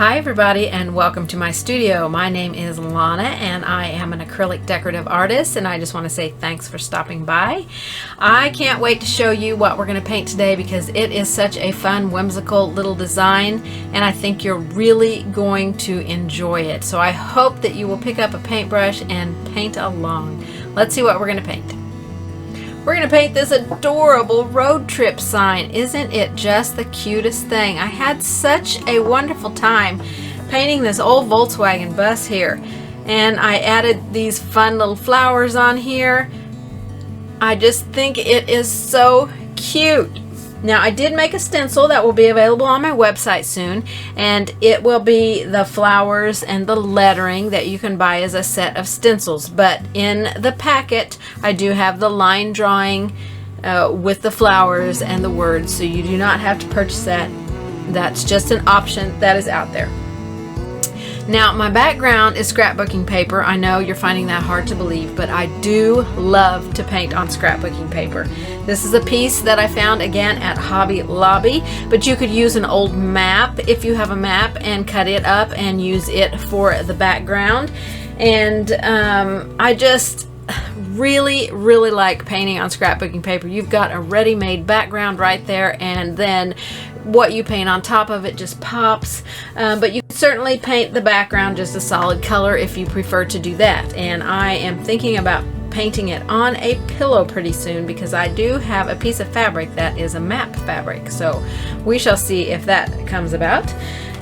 Hi everybody and welcome to my studio. My name is Lonna and I am an acrylic decorative artist, and I just want to say thanks for stopping by. I can't wait to show you what we're going to paint today because it is such a fun, whimsical little design, and I think you're really going to enjoy it. So I hope that you will pick up a paintbrush and paint along. Let's see what we're going to paint. We're going to paint this adorable road trip sign. Isn't it just the cutest thing? I had such a wonderful time painting this old Volkswagen bus here, and I added these fun little flowers on here. I just think it is so cute. Now, I did make a stencil that will be available on my website soon, and it will be the flowers and the lettering that you can buy as a set of stencils. But in the packet, I do have the line drawing with the flowers and the words, so you do not have to purchase that. That's just an option that is out there. Now, my background is scrapbooking paper. I know you're finding that hard to believe, but I do love to paint on scrapbooking paper. This is a piece that I found again at Hobby Lobby, but you could use an old map if you have a map and cut it up and use it for the background. And I just really like painting on scrapbooking paper. You've got a ready-made background right there, and then what you paint on top of it just pops. But you can certainly paint the background just a solid color if you prefer to do that. And I am thinking about painting it on a pillow pretty soon because I do have a piece of fabric that is a map fabric. So we shall see if that comes about.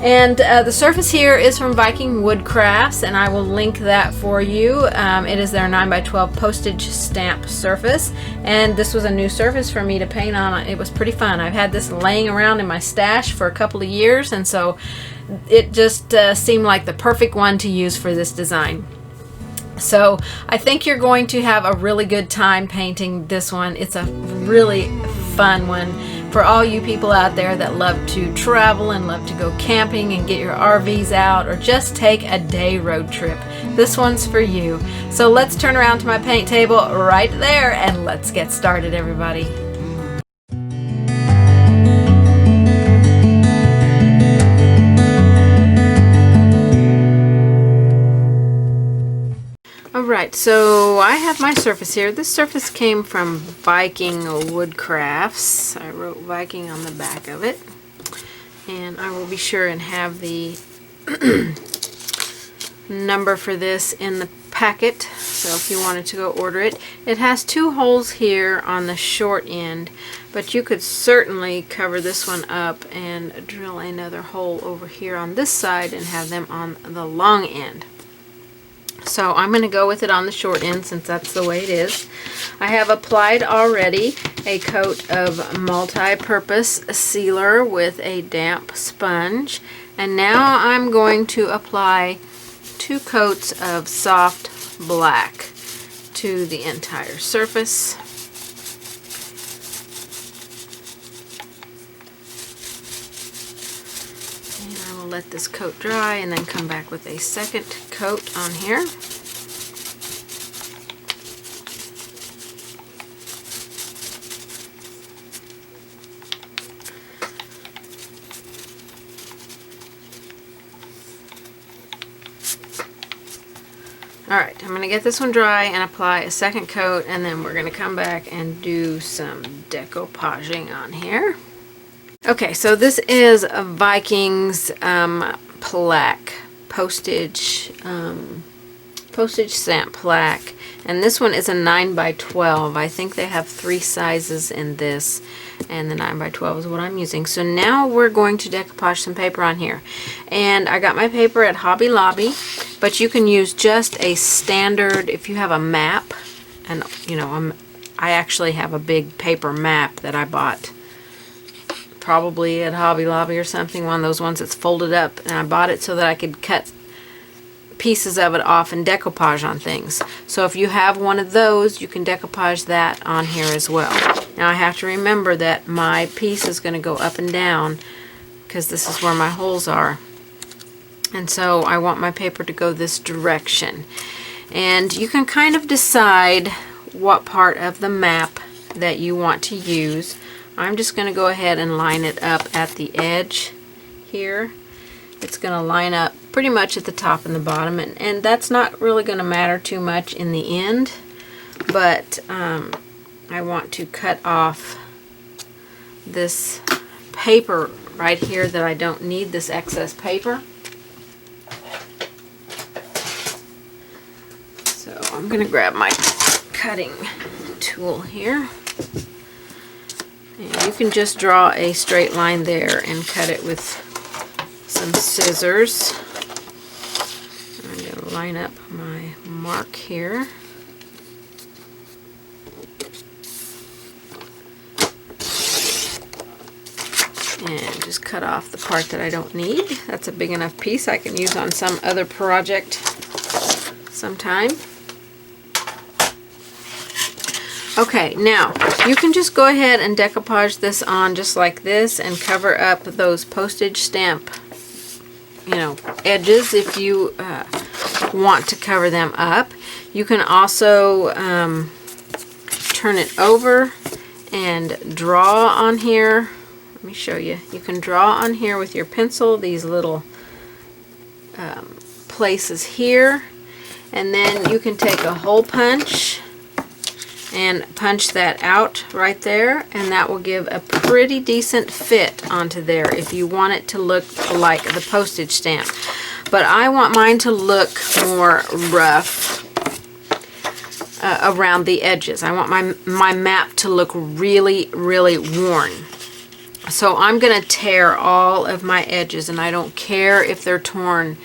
And the surface here is from Viking Woodcrafts, and I will link that for you. It is their 9x12 postage stamp surface, and this was a new surface for me to paint on. It was pretty fun. I've had this laying around in my stash for a couple of years, and so it just seemed like the perfect one to use for this design. So I think you're going to have a really good time painting this one. It's a really fun one for all you people out there that love to travel and love to go camping and get your RVs out or just take a day road trip. This one's for you. So let's turn around to my paint table right there and let's get started, everybody. Alright, so I have my surface here. This surface came from Viking Woodcrafts. I wrote Viking on the back of it. And I will be sure and have the number for this in the packet, so if you wanted to go order it. It has two holes here on the short end, but you could certainly cover this one up and drill another hole over here on this side and have them on the long end. So I'm going to go with it on the short end since that's the way it is. I have applied already a coat of multi-purpose sealer with a damp sponge, and now I'm going to apply 2 coats of soft black to the entire surface. Let this coat dry and then come back with a second coat on here. Alright, I'm going to get this one dry and apply a second coat, and then we're going to come back and do some decoupaging on here. Okay, so this is a Viking's plaque, postage stamp plaque, and this one is a 9x12. I think they have 3 sizes in this, and the 9x12 is what I'm using. So now we're going to decoupage some paper on here, and I got my paper at Hobby Lobby, but you can use just a standard, if you have a map, and you know, I actually have a big paper map that I bought probably at Hobby Lobby or something, one of those ones that's folded up, and I bought it so that I could cut pieces of it off and decoupage on things. So if you have one of those, you can decoupage that on here as well. Now I have to remember that my piece is going to go up and down because this is where my holes are, and so I want my paper to go this direction. And you can kind of decide what part of the map that you want to use. I'm just going to go ahead and line it up at the edge here. it's going to line up pretty much at the top and the bottom, and that's not really going to matter too much in the end, but I want to cut off this paper right here that I don't need, this excess paper. So I'm going to grab my cutting tool here, and you can just draw a straight line there and cut it with some scissors. I'm going to line up my mark here. And just cut off the part that I don't need. That's a big enough piece I can use on some other project sometime. Okay, now you can just go ahead and decoupage this on just like this and cover up those postage stamp, you know, edges if you want to cover them up. You can also turn it over and draw on here. Let me show you. You can draw on here with your pencil these little places here, and then you can take a hole punch and punch that out right there, and that will give a pretty decent fit onto there if you want it to look like the postage stamp. But I want mine to look more rough around the edges. I want my map to look really, really worn. So I'm going to tear all of my edges, and I don't care if they're torn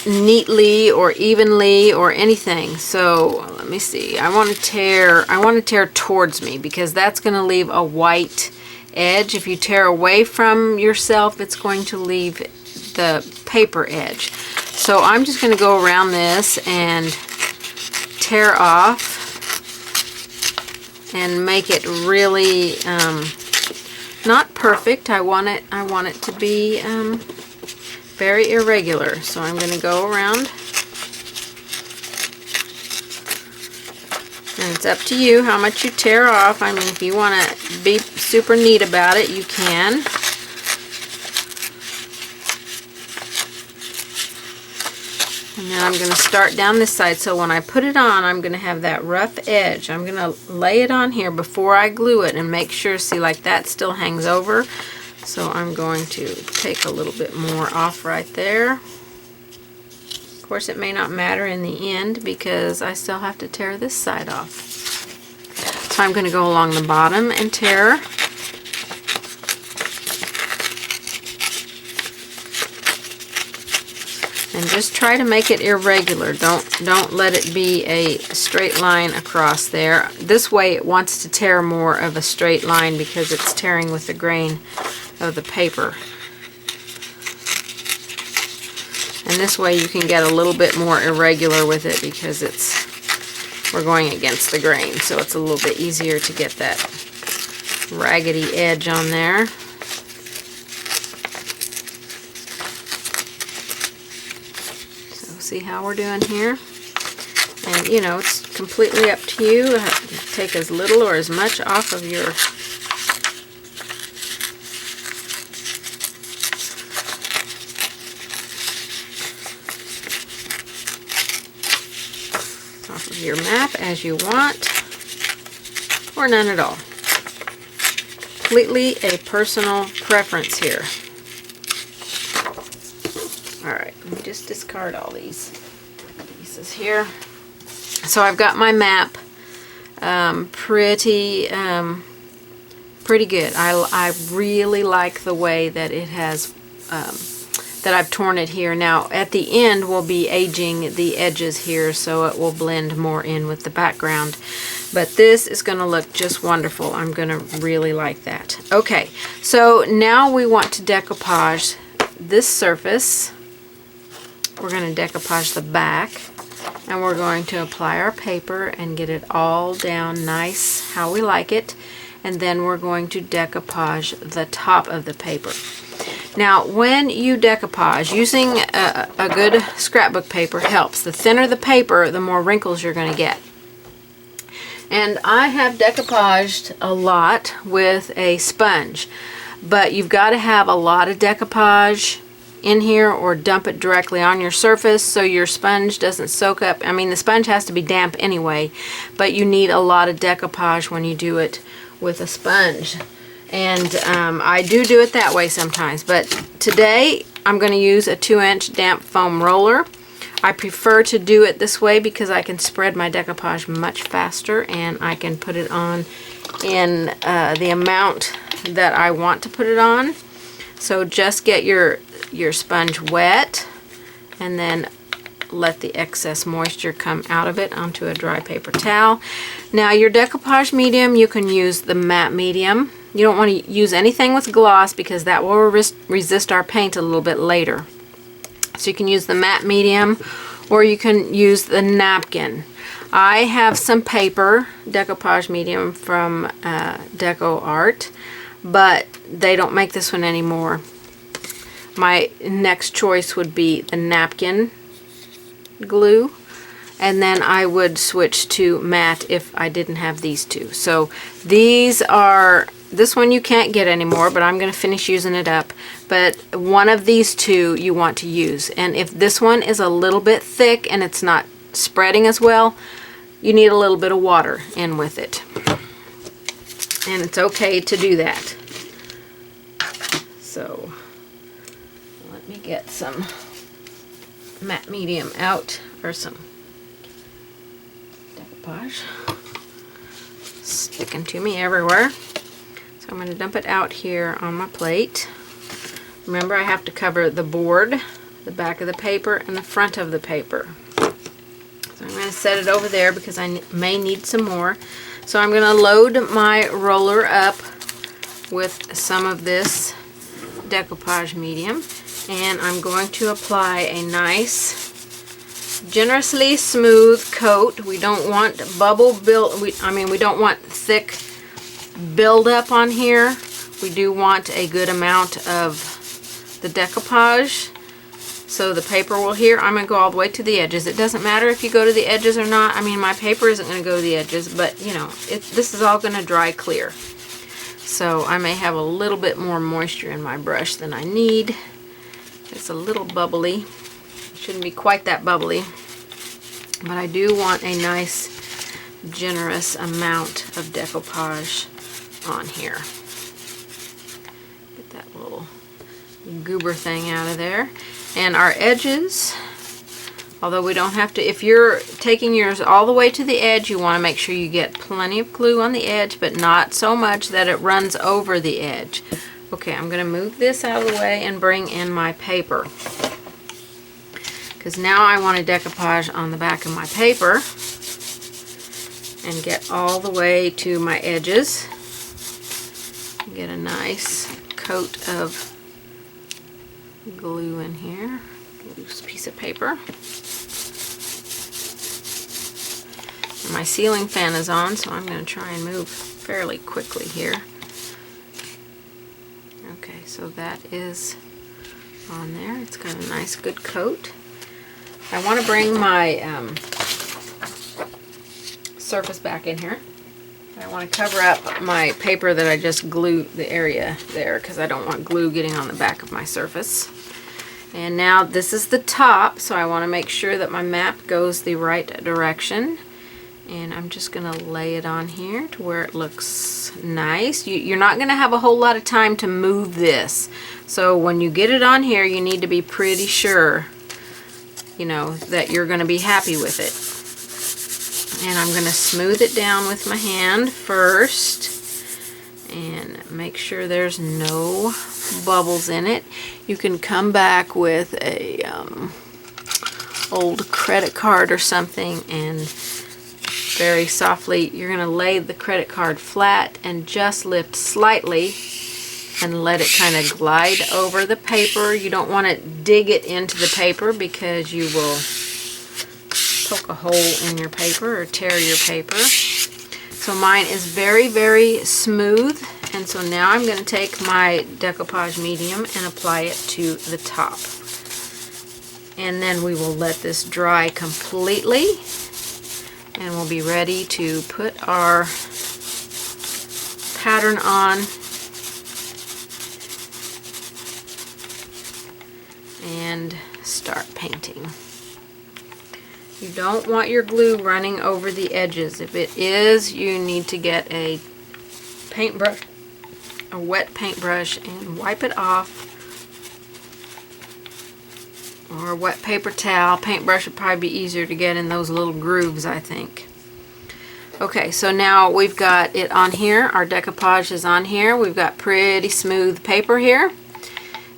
neatly or evenly or anything. So let me see. I want to tear towards me, because that's going to leave a white edge. If you tear away from yourself, it's going to leave the paper edge. So I'm just going to go around this and tear off and make it really not perfect. I want it to be very irregular. So I'm going to go around, and it's up to you how much you tear off. I mean, if you want to be super neat about it, you can. And then I'm going to start down this side, so when I put it on, I'm going to have that rough edge. I'm going to lay it on here before I glue it and make sure, see, like that still hangs over. So I'm going to take a little bit more off right there. Of course, it may not matter in the end because I still have to tear this side off. So I'm going to go along the bottom and tear. And just try to make it irregular. Don't let it be a straight line across there. This way it wants to tear more of a straight line because it's tearing with the grain of the paper. And this way you can get a little bit more irregular with it because we're going against the grain, so it's a little bit easier to get that raggedy edge on there. So see how we're doing here? And you know, it's completely up to you. Take as little or as much off of your map as you want, or none at all. Completely a personal preference here. Alright, let me just discard all these pieces here. So I've got my map pretty good. I really like the way that it has that I've torn it here. Now at the end we'll be aging the edges here so it will blend more in with the background, but this is going to look just wonderful. I'm going to really like that. Okay, so now we want to decoupage this surface. We're going to decoupage the back, and we're going to apply our paper and get it all down nice how we like it, and then we're going to decoupage the top of the paper. Now, when you decoupage, using a good scrapbook paper helps. The thinner the paper, the more wrinkles you're going to get. And I have decoupaged a lot with a sponge, but you've got to have a lot of decoupage in here or dump it directly on your surface so your sponge doesn't soak up. I mean, the sponge has to be damp anyway, but you need a lot of decoupage when you do it with a sponge. And I do it that way sometimes, but today I'm going to use a 2-inch damp foam roller. I prefer to do it this way because I can spread my decoupage much faster and I can put it on in the amount that I want to put it on. So just get your sponge wet and then let the excess moisture come out of it onto a dry paper towel. Now your decoupage medium, you can use the matte medium. You don't want to use anything with gloss because that will resist our paint a little bit later. So you can use the matte medium or you can use the napkin. I have some paper, decoupage medium from Deco Art, but they don't make this one anymore. My next choice would be the napkin glue, and then I would switch to matte if I didn't have these two. So these are, this one you can't get anymore, but I'm going to finish using it up. But one of these two you want to use, and if this one is a little bit thick and it's not spreading as well, you need a little bit of water in with it, and it's okay to do that. So let me get some matte medium out, or some decoupage sticking to me everywhere. So I'm going to dump it out here on my plate. Remember, I have to cover the board, the back of the paper, and the front of the paper. So I'm going to set it over there because I may need some more. So I'm going to load my roller up with some of this decoupage medium, and I'm going to apply a nice, generously smooth coat. We don't want bubble build. We don't want thick buildup on here. We do want a good amount of the decoupage so the paper will adhere. I'm going to go all the way to the edges. It doesn't matter if you go to the edges or not. I mean, my paper isn't going to go to the edges, but you know, this is all going to dry clear. So I may have a little bit more moisture in my brush than I need. It's a little bubbly. It shouldn't be quite that bubbly, but I do want a nice generous amount of decoupage on here. Get that little goober thing out of there. And our edges, although we don't have to, if you're taking yours all the way to the edge, you want to make sure you get plenty of glue on the edge, but not so much that it runs over the edge. Okay, I'm going to move this out of the way and bring in my paper, because now I want to decoupage on the back of my paper and get all the way to my edges. Get a nice coat of glue in here, loose piece of paper. And my ceiling fan is on, so I'm going to try and move fairly quickly here. Okay, so that is on there. It's got a nice good coat. I want to bring my surface back in here. I want to cover up my paper that I just glued the area there because I don't want glue getting on the back of my surface. And now this is the top, so I want to make sure that my map goes the right direction. And I'm just going to lay it on here to where it looks nice. You're not going to have a whole lot of time to move this. So when you get it on here, you need to be pretty sure, you know, that you're going to be happy with it. And I'm going to smooth it down with my hand first and make sure there's no bubbles in it. You can come back with a old credit card or something and very softly, you're going to lay the credit card flat and just lift slightly and let it kind of glide over the paper. You don't want to dig it into the paper because you will poke a hole in your paper or tear your paper. So mine is very, very smooth, and so now I'm going to take my decoupage medium and apply it to the top. And then we will let this dry completely, and we'll be ready to put our pattern on. and start painting. You don't want your glue running over the edges. If it is, you need to get a paintbrush, a wet paintbrush, and wipe it off. Or a wet paper towel. Paintbrush would probably be easier to get in those little grooves, I think. Okay, so now we've got it on here. Our decoupage is on here. We've got pretty smooth paper here.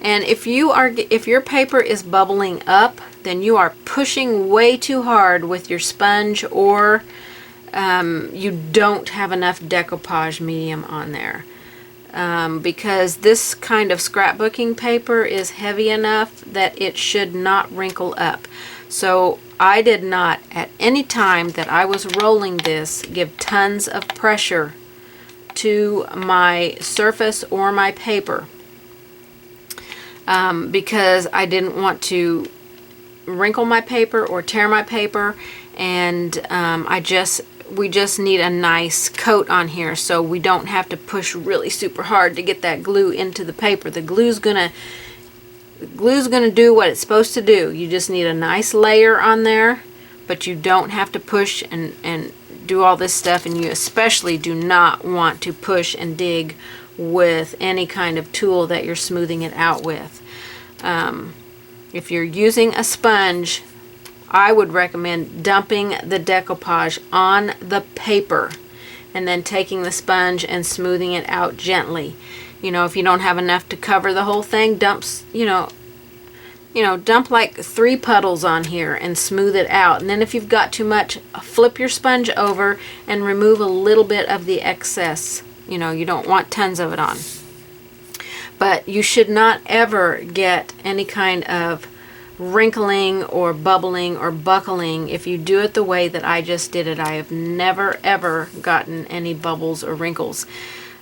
And if your paper is bubbling up, then you are pushing way too hard with your sponge, or you don't have enough decoupage medium on there. Because this kind of scrapbooking paper is heavy enough that it should not wrinkle up. So I did not at any time that I was rolling this give tons of pressure to my surface or my paper, because I didn't want to wrinkle my paper or tear my paper, and we just need a nice coat on here, so we don't have to push really super hard to get that glue into the paper. The glue's gonna do what it's supposed to do. You just need a nice layer on there, but you don't have to push and do all this stuff, and you especially do not want to push and dig with any kind of tool that you're smoothing it out with. If you're using a sponge, I would recommend dumping the decoupage on the paper and then taking the sponge and smoothing it out gently. You know, if you don't have enough to cover the whole thing, dump like 3 puddles on here and smooth it out. And then if you've got too much, flip your sponge over and remove a little bit of the excess. You know, you don't want tons of it on. But you should not ever get any kind of wrinkling or bubbling or buckling if you do it the way that I just did it. I have never ever gotten any bubbles or wrinkles.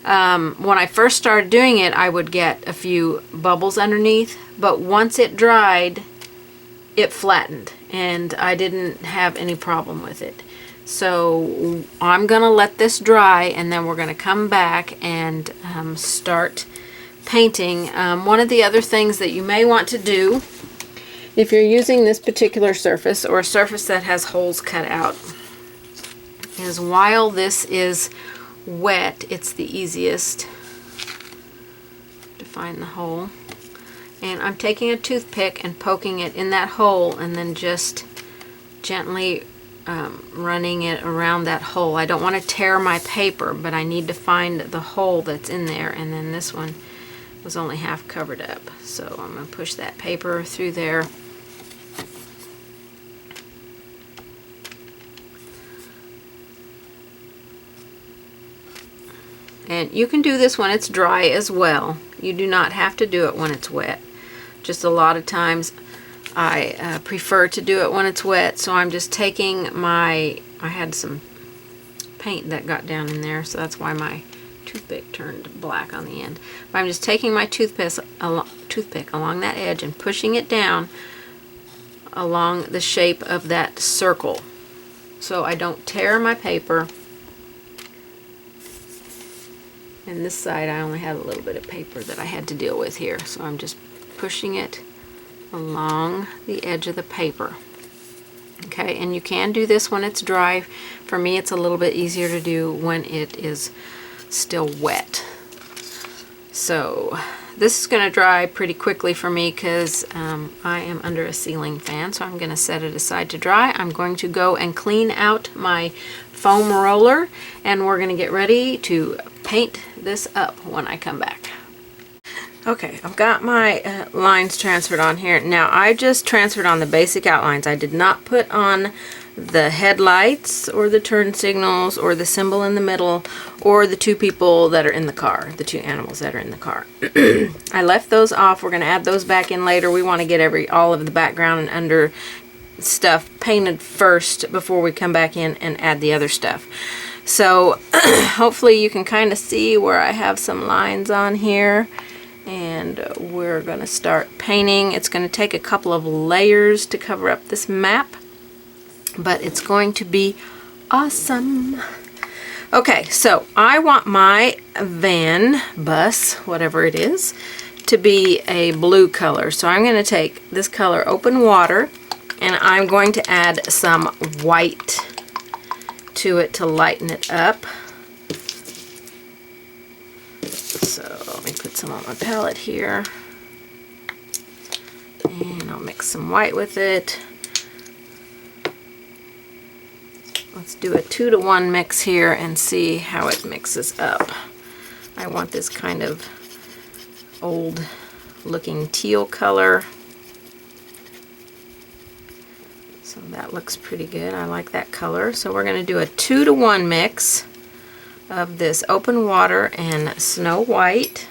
When I first started doing it, I would get a few bubbles underneath, but once it dried, it flattened, and I didn't have any problem with it. So I'm gonna let this dry, and then we're gonna come back and start painting. One of the other things that you may want to do, if you're using this particular surface or a surface that has holes cut out, is while this is wet, it's the easiest to find the hole. And I'm taking a toothpick and poking it in that hole, and then just gently running it around that hole. I don't want to tear my paper, but I need to find the hole that's in there. And then this one was only half covered up, so I'm going to push that paper through there. And you can do this when it's dry as well. You do not have to do it when it's wet. Just a lot of times I prefer to do it when it's wet, so I'm just taking I had some paint that got down in there, so that's why my toothpick turned black on the end. But I'm just taking my toothpick along that edge and pushing it down along the shape of that circle, so I don't tear my paper. And this side I only had a little bit of paper that I had to deal with here, so I'm just pushing it along the edge of the paper. Okay, and you can do this when it's dry. For me, it's a little bit easier to do when it is still wet. So this is going to dry pretty quickly for me because I am under a ceiling fan, so I'm going to set it aside to dry. I'm going to go and clean out my foam roller, and we're going to get ready to paint this up when I come back. Okay, I've got my lines transferred on here. Now I just transferred on the basic outlines. I did not put on the headlights or the turn signals or the symbol in the middle or the 2 people that are in the car, the 2 animals that are in the car. I left those off. We're going to add those back in later. We want to get all of the background and under stuff painted first before we come back in and add the other stuff. So hopefully you can kind of see where I have some lines on here, and we're going to start painting. It's going to take a couple of layers to cover up this map, but it's going to be awesome. Okay, so I want my van, bus, whatever it is, to be a blue color. So I'm going to take this color, Open Water, and I'm going to add some white to it to lighten it up. So let me put some on my palette here. And I'll mix some white with it. Let's do a 2-to-1 mix here and see how it mixes up. I want this kind of old looking teal color. So that looks pretty good. I like that color. So we're going to do a 2-to-1 mix of this Open Water and Snow White.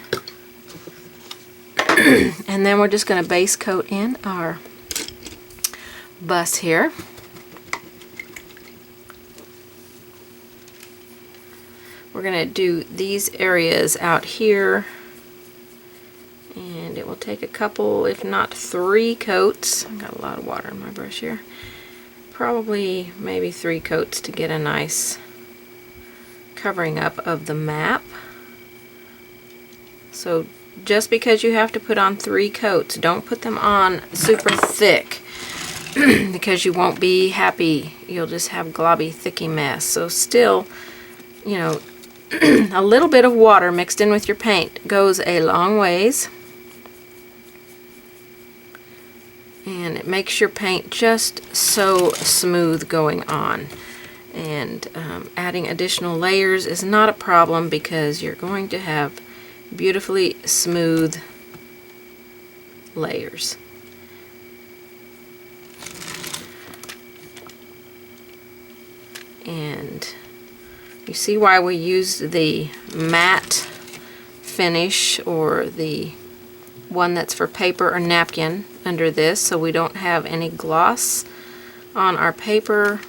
And then we're just going to base coat in our bus here. We're going to do these areas out here, and it will take a couple, if not 3 coats. I've got a lot of water in my brush here. Probably maybe 3 coats to get a nice covering up of the map. So just because you have to put on 3 coats, don't put them on super thick because you won't be happy. You'll just have globby, thicky mess. So still, you know, a little bit of water mixed in with your paint goes a long ways, and it makes your paint just so smooth going on. And adding additional layers is not a problem because you're going to have beautifully smooth layers. And you see why we used the matte finish, or the one that's for paper or napkin, under this, so we don't have any gloss on our paper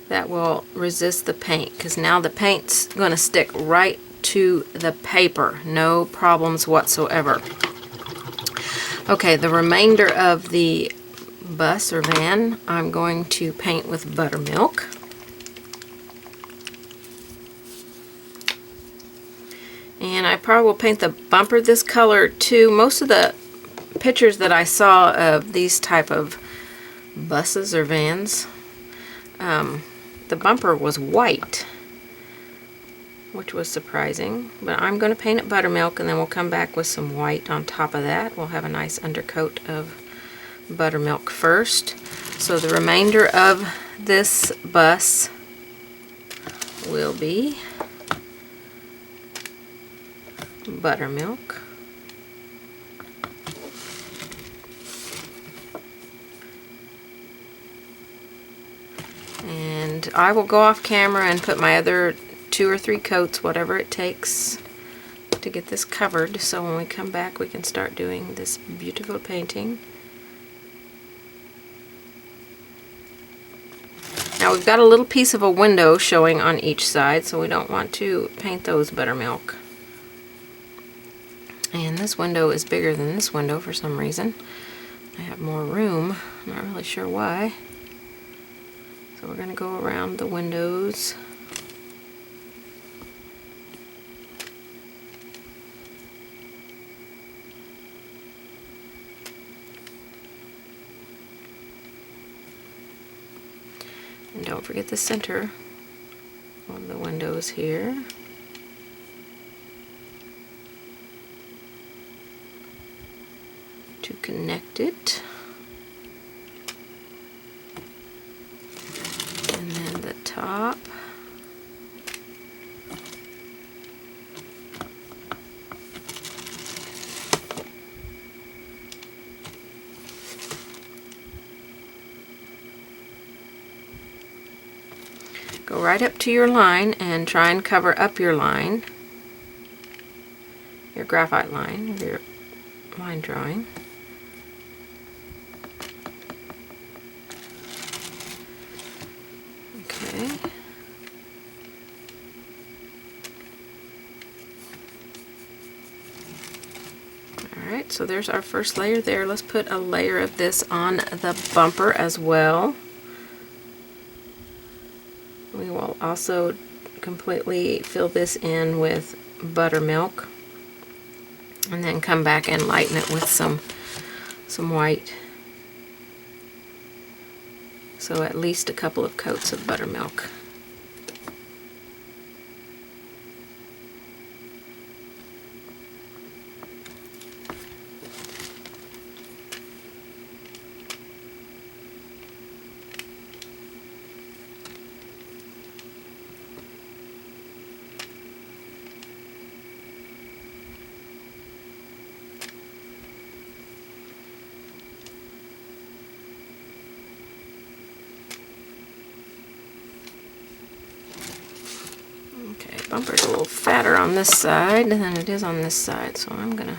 that will resist the paint, because now the paint's going to stick right to the paper. No problems whatsoever. Okay, the remainder of the bus or van I'm going to paint with buttermilk. And I probably will paint the bumper this color too. Most of the pictures that I saw of these type of buses or vans, the bumper was white, which was surprising. But I'm going to paint it buttermilk, and then we'll come back with some white on top of that. We'll have a nice undercoat of buttermilk first. So the remainder of this bus will be buttermilk. And I will go off camera and put my other 2 or 3 coats, whatever it takes, to get this covered, so when we come back we can start doing this beautiful painting. Now we've got a little piece of a window showing on each side, so we don't want to paint those buttermilk. And this window is bigger than this window for some reason. I have more room, not really sure why. So we're going to go around the windows. And don't forget the center of the windows here. To connect it. And then the top. Go right up to your line and try and cover up your line, your graphite line, or your line drawing. Okay. Alright, so there's our first layer there. Let's put a layer of this on the bumper as well. We will also completely fill this in with buttermilk. And then come back and lighten it with some white. So at least a couple of coats of buttermilk. Okay, bumper's a little fatter on this side than it is on this side, so I'm gonna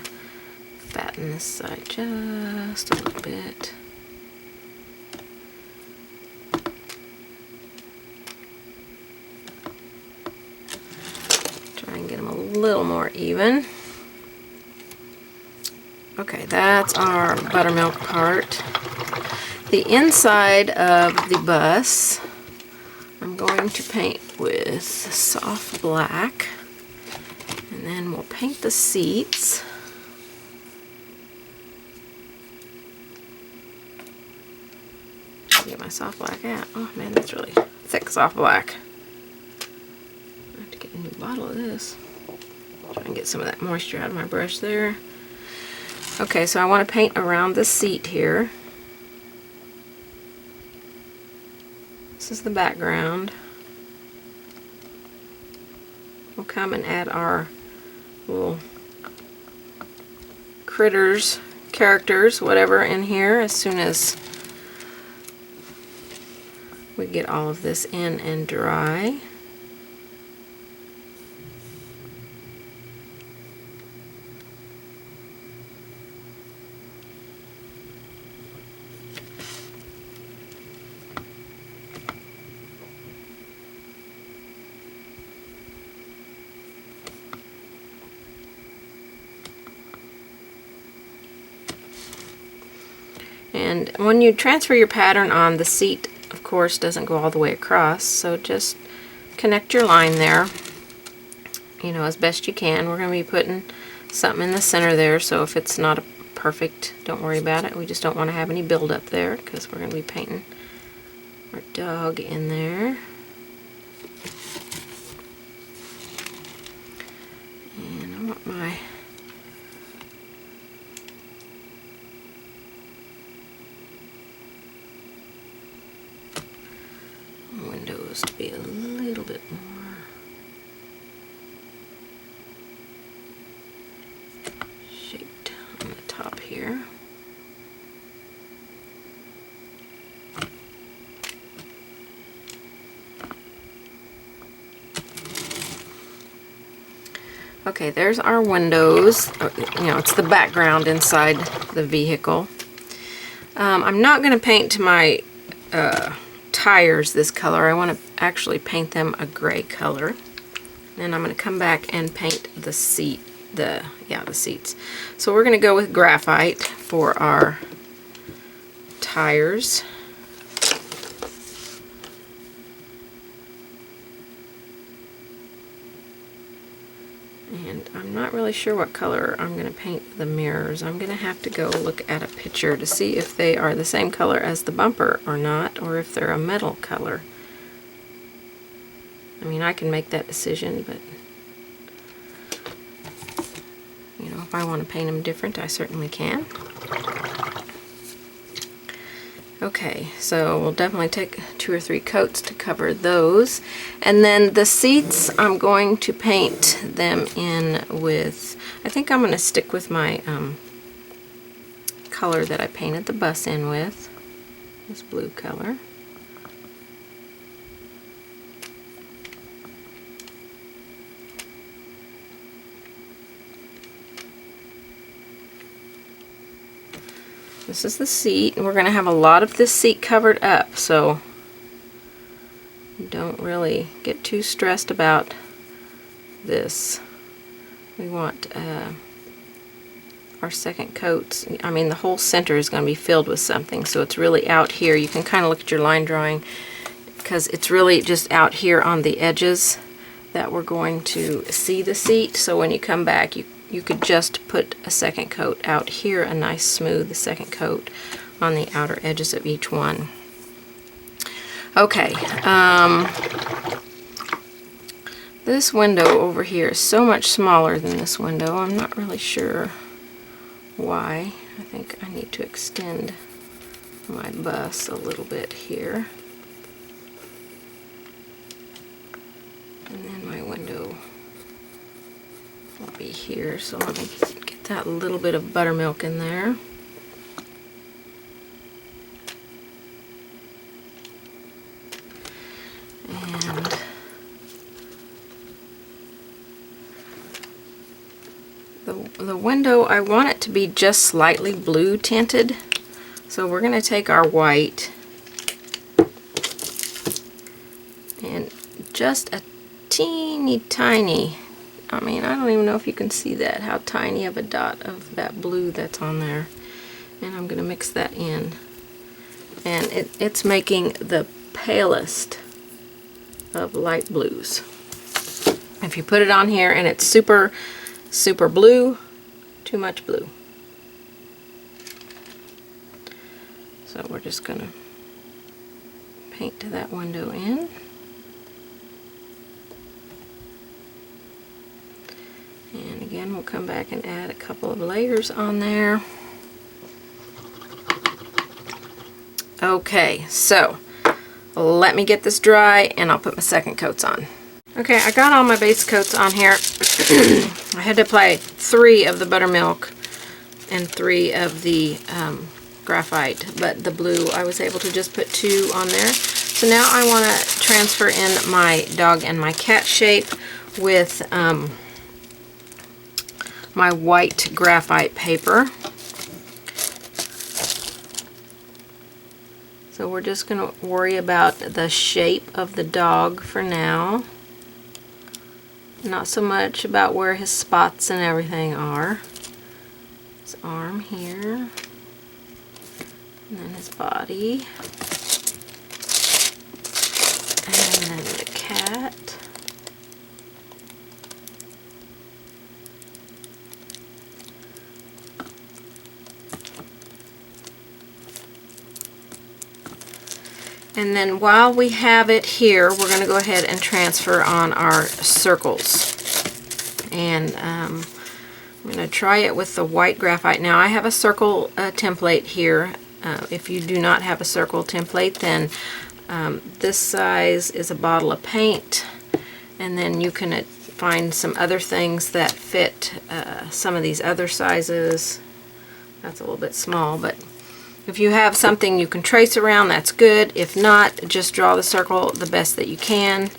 fatten this side just a little bit. Try and get them a little more even. Okay, that's our buttermilk part. The inside of the bus I'm going to paint with soft black, and then we'll paint the seats. Get my soft black out. Oh man, that's really thick soft black. I have to get a new bottle of this. Try and get some of that moisture out of my brush there. Okay, so I want to paint around the seat here. This is the background. We'll come and add our little critters, characters, whatever in here as soon as we get all of this in and dry. And when you transfer your pattern on, the seat, of course, doesn't go all the way across, so just connect your line there, you know, as best you can. We're going to be putting something in the center there, so if it's not perfect, don't worry about it. We just don't want to have any buildup there because we're going to be painting our dog in there. And I want my windows to be a little bit more shaped on the top here. Okay, there's our windows. You know, it's the background inside the vehicle. I'm not going to paint to my tires this color. I want to actually paint them a gray color. And I'm going to come back and paint the seat, the seats. So we're going to go with graphite for our tires. And I'm not really sure what color I'm going to paint the mirrors. I'm going to have to go look at a picture to see if they are the same color as the bumper or not, or if they're a metal color. I mean, I can make that decision, but you know, if I want to paint them different, I certainly can. Okay, so we'll definitely take 2 or 3 coats to cover those. And then the seats, I'm going to paint them in with, I think I'm going to stick with my color that I painted the bus in with, this blue color. This is the seat, and we're going to have a lot of this seat covered up, so don't really get too stressed about this. We want our second coats, I mean the whole center is going to be filled with something, so it's really out here. You can kind of look at your line drawing because it's really just out here on the edges that we're going to see the seat, so when you come back you you could just put a second coat out here, a nice smooth second coat on the outer edges of each one. Okay, this window over here is so much smaller than this window. I'm not really sure why. I think I need to extend my bus a little bit here. And then my window will be here, so let me get that little bit of buttermilk in there. And the window, I want it to be just slightly blue tinted. So we're going to take our white and just a teeny tiny, I mean, I don't even know if you can see that, how tiny of a dot of that blue that's on there. And I'm going to mix that in. And it's making the palest of light blues. If you put it on here and it's super blue, too much blue. So we're just going to paint to that window in. And again, we'll come back and add a couple of layers on there. Okay, so let me get this dry and I'll put my second coats on. Okay, I got all my base coats on here. I had to apply 3 of the buttermilk and 3 of the graphite, but the blue I was able to just put 2 on there. So now I want to transfer in my dog and my cat shape with my white graphite paper. So we're just going to worry about the shape of the dog for now. Not so much about where his spots and everything are. His arm here. And then his body. And then the cat. And then while we have it here, we're going to go ahead and transfer on our circles. And I'm going to try it with the white graphite. Now I have a circle template here. If you do not have a circle template, then this size is a bottle of paint. And then you can find some other things that fit some of these other sizes. That's a little bit small, but if you have something you can trace around, that's good. If not, just draw the circle the best that you can.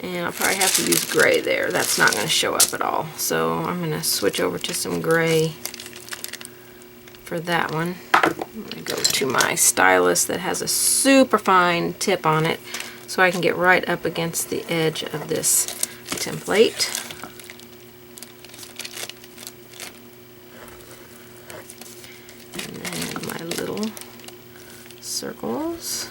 And I'll probably have to use gray there. That's not going to show up at all. So I'm going to switch over to some gray for that one. I'm going to go to my stylus that has a super fine tip on it so I can get right up against the edge of this template. And then my little circles.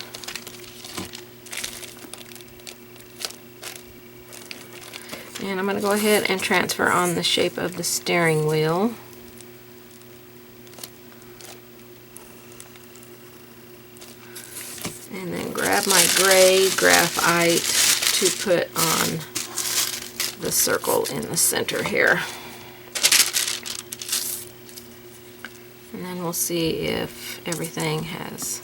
And I'm going to go ahead and transfer on the shape of the steering wheel. And then grab my gray graphite to put on the circle in the center here. And then we'll see if everything has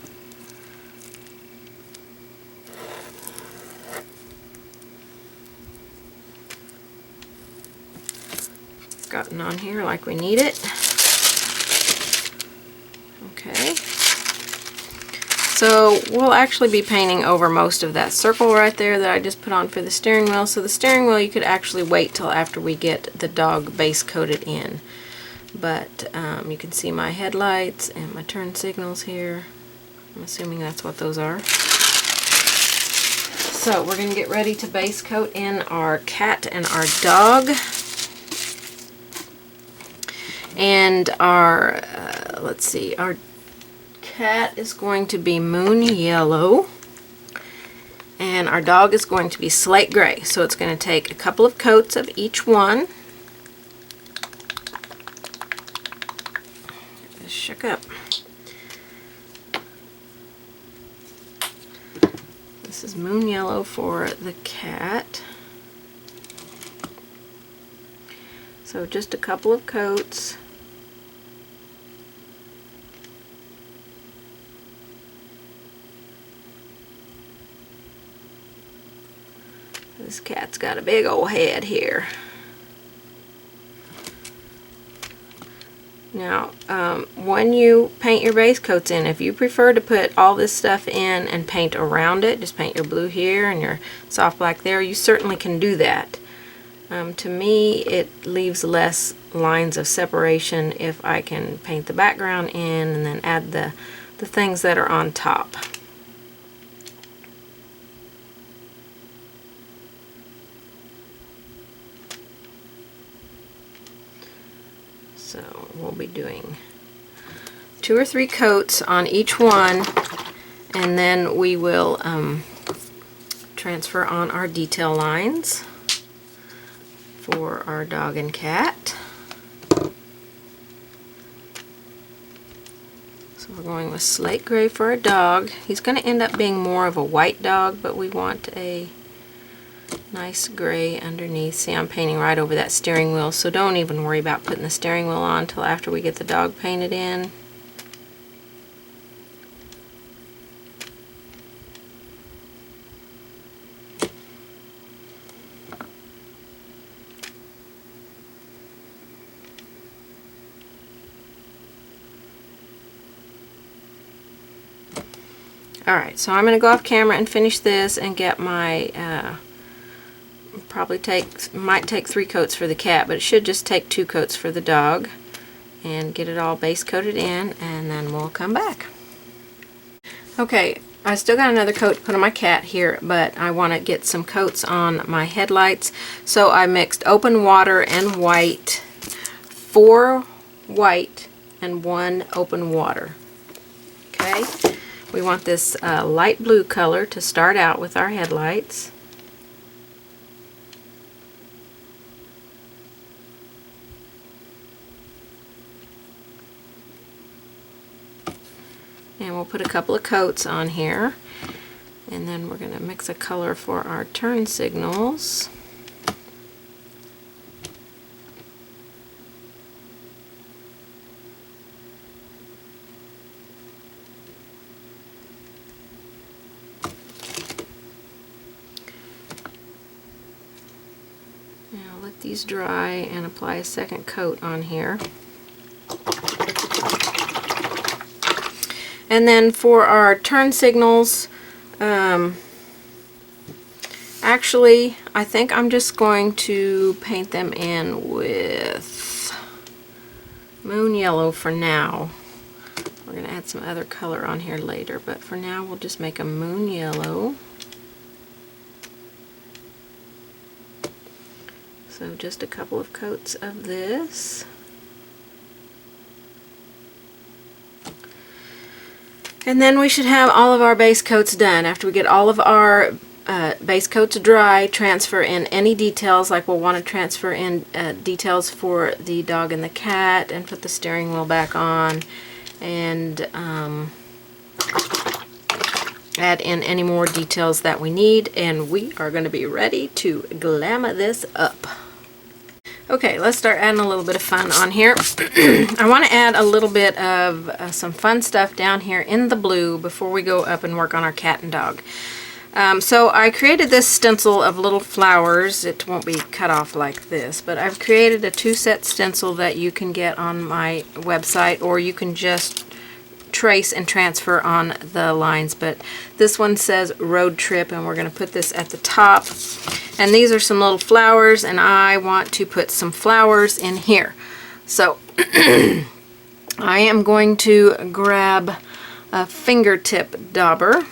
gotten on here like we need it. Okay. So we'll actually be painting over most of that circle right there that I just put on for the steering wheel. So the steering wheel you could actually wait till after we get the dog base coated in. But you can see my headlights and my turn signals here. I'm assuming that's what those are. So we're going to get ready to base coat in our cat and our dog. And our, let's see, our cat is going to be moon yellow. And our dog is going to be slate gray, so it's going to take a couple of coats of each one. Just shook up. This is moon yellow for the cat. So just a couple of coats. This cat's got a big old head here. Now, when you paint your base coats in, if you prefer to put all this stuff in and paint around it, just paint your blue here and your soft black there, you certainly can do that. To me, it leaves less lines of separation if I can paint the background in and then add the things that are on top. So we'll be doing 2 or 3 coats on each one, and then we will transfer on our detail lines for our dog and cat. So we're going with slate gray for our dog. He's going to end up being more of a white dog, but we want a nice gray underneath. See, I'm painting right over that steering wheel, so don't even worry about putting the steering wheel on until after we get the dog painted in. Alright, so I'm going to go off camera and finish this and get my might take 3 coats for the cat, but it should just take 2 coats for the dog, and get it all base coated in, and then we'll come back. Okay, I still got another coat to put on my cat here, but I want to get some coats on my headlights, so I mixed open water and white, 4 white and 1 open water. Okay, we want this light blue color to start out with our headlights. And we'll put a couple of coats on here, and then we're going to mix a color for our turn signals. Now let these dry and apply a second coat on here. And then for our turn signals, actually, I think I'm just going to paint them in with moon yellow for now. We're going to add some other color on here later, but for now we'll just make a moon yellow. So just a couple of coats of this. And then we should have all of our base coats done. After we get all of our base coats dry, transfer in any details, like we'll want to transfer in details for the dog and the cat, and put the steering wheel back on, and add in any more details that we need, and we are going to be ready to glam this up. Okay, let's start adding a little bit of fun on here. I want to add a little bit of some fun stuff down here in the blue before we go up and work on our cat and dog. So I created this stencil of little flowers. It won't be cut off like this, but I've created a 2-set stencil that you can get on my website, or you can just trace and transfer on the lines. But this one says road trip, and we're going to put this at the top. And these are some little flowers, and I want to put some flowers in here. So I am going to grab a fingertip dauber,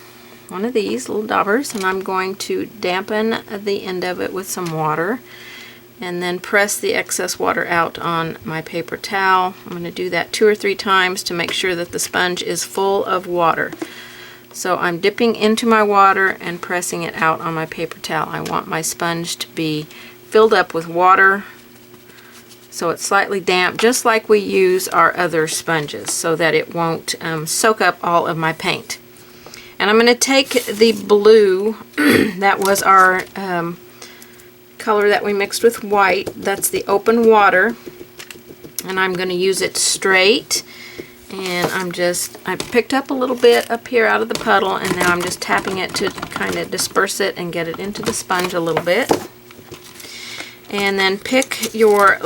one of these little daubers, and I'm going to dampen the end of it with some water, and then press the excess water out on my paper towel. I'm going to do that 2 or 3 times to make sure that the sponge is full of water. So I'm dipping into my water and pressing it out on my paper towel. I want my sponge to be filled up with water so it's slightly damp, just like we use our other sponges, so that it won't soak up all of my paint. And I'm going to take the blue, that was our color that we mixed with white, that's the open water, and I'm going to use it straight. And I picked up a little bit up here out of the puddle, and now I'm just tapping it to kind of disperse it and get it into the sponge a little bit. And then pick your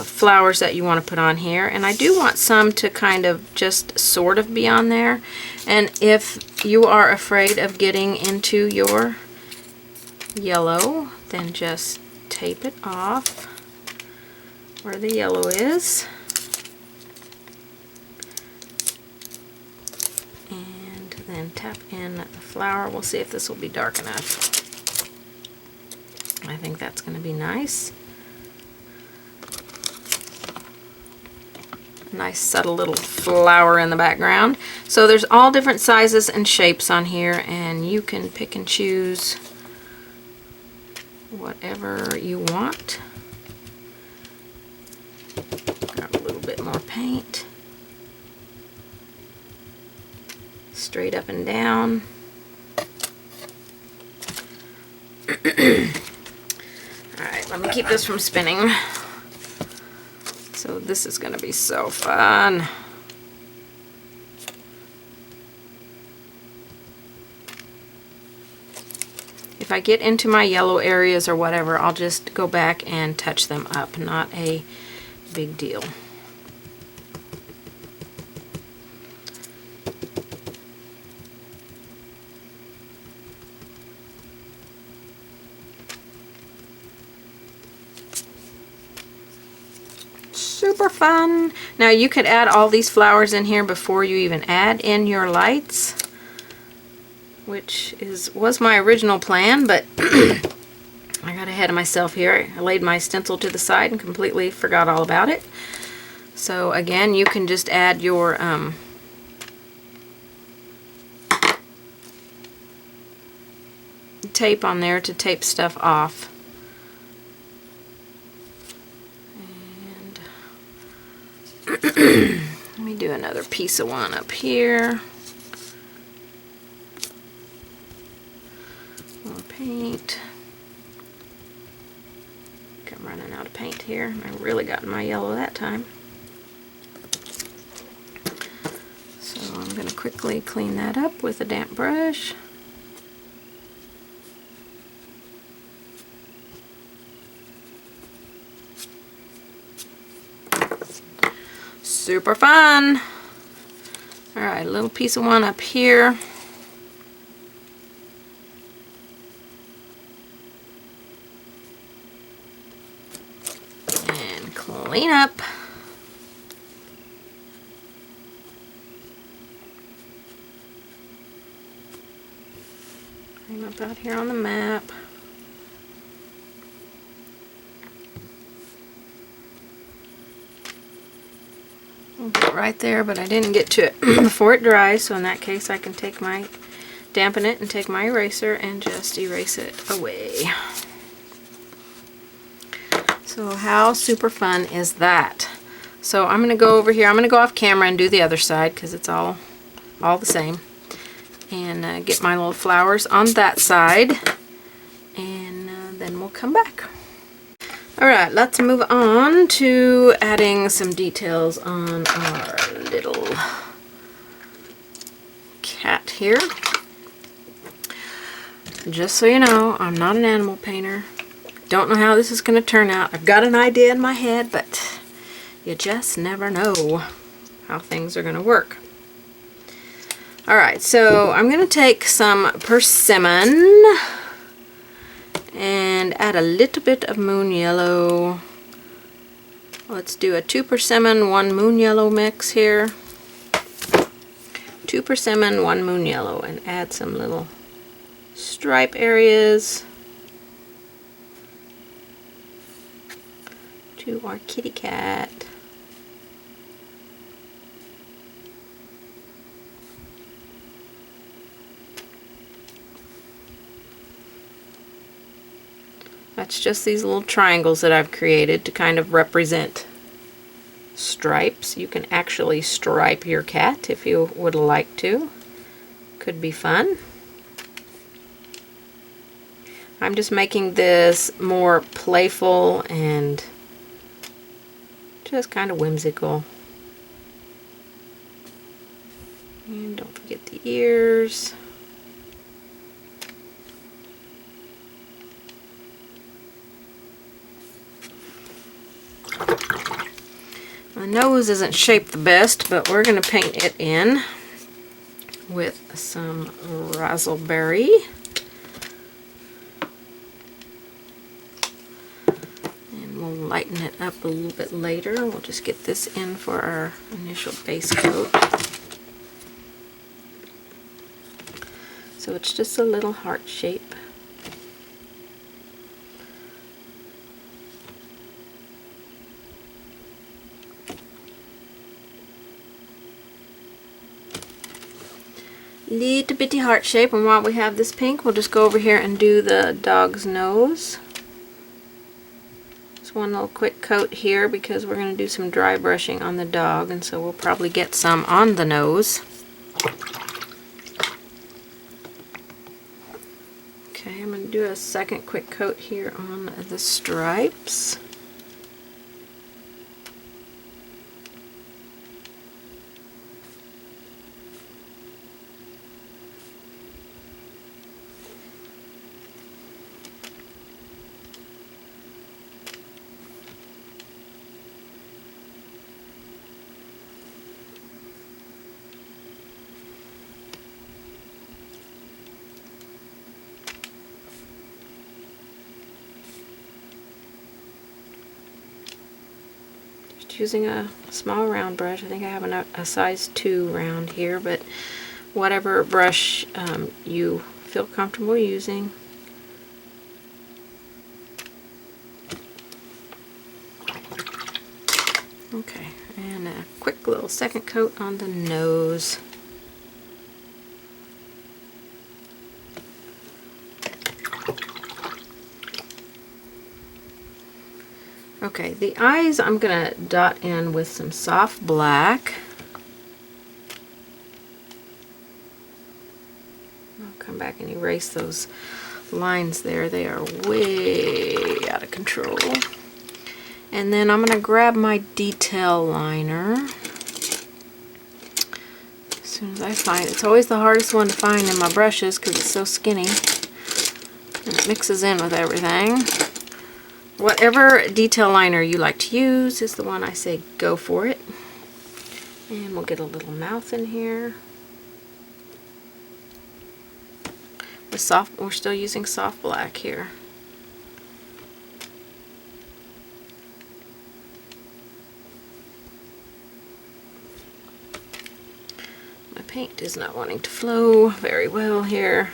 flowers that you want to put on here. And I do want some to kind of just sort of be on there. And if you are afraid of getting into your yellow, then just tape it off where the yellow is. Then tap in the flower. We'll see if this will be dark enough. I think that's going to be nice. Nice subtle little flower in the background. So there's all different sizes and shapes on here, and you can pick and choose whatever you want. Grab a little bit more paint. Straight up and down. Alright, let me keep this from spinning. So this is going to be so fun. If I get into my yellow areas or whatever, I'll just go back and touch them up. Not a big deal. Super fun. Now you could add all these flowers in here before you even add in your lights, which was my original plan, but I got ahead of myself here. I laid my stencil to the side and completely forgot all about it. So again, you can just add your tape on there to tape stuff off. Let me do another piece of one up here. More paint. I'm running out of paint here. I really got my yellow that time. So I'm going to quickly clean that up with a damp brush. Super fun. Alright, a little piece of one up here. And clean up. Clean up out here on the map. Right there, but I didn't get to it before it dries, so in that case I can dampen it and take my eraser and just erase it away. So how super fun is that? So I'm going to go over here, I'm going to go off camera and do the other side because it's all the same, and get my little flowers on that side, and then we'll come back. Alright, let's move on to adding some details on our little cat here. Just so you know, I'm not an animal painter. Don't know how this is going to turn out. I've got an idea in my head, but you just never know how things are going to work. Alright, so I'm going to take some persimmon and add a little bit of moon yellow. Let's do a 2 persimmon, 1 moon yellow mix here. 2 persimmon, 1 moon yellow, and add some little stripe areas to our kitty cat. that's just these little triangles that I've created to kind of represent stripes. You can actually stripe your cat if you would like to. Could be fun. I'm just making this more playful and just kind of whimsical. And don't forget the ears. The nose isn't shaped the best, but we're going to paint it in with some raspberry. And we'll lighten it up a little bit later. We'll just get this in for our initial base coat. So it's just a little heart shape. Little bitty heart shape, and while we have this pink, we'll just go over here and do the dog's nose. Just one little quick coat here because we're going to do some dry brushing on the dog, and so we'll probably get some on the nose. Okay, I'm going to do a second quick coat here on the stripes. Using a small round brush. I think I have a size 2 round here, but whatever brush you feel comfortable using. Okay, and a quick little second coat on the nose. Okay, the eyes I'm going to dot in with some soft black. I'll come back and erase those lines there. They are way out of control. And then I'm going to grab my detail liner. As soon as I find it. It's always the hardest one to find in my brushes because it's so skinny. And it mixes in with everything. Whatever detail liner you like to use is the one I say go for it. And we'll get a little mouth in here. We're still using soft black here. My paint is not wanting to flow very well here.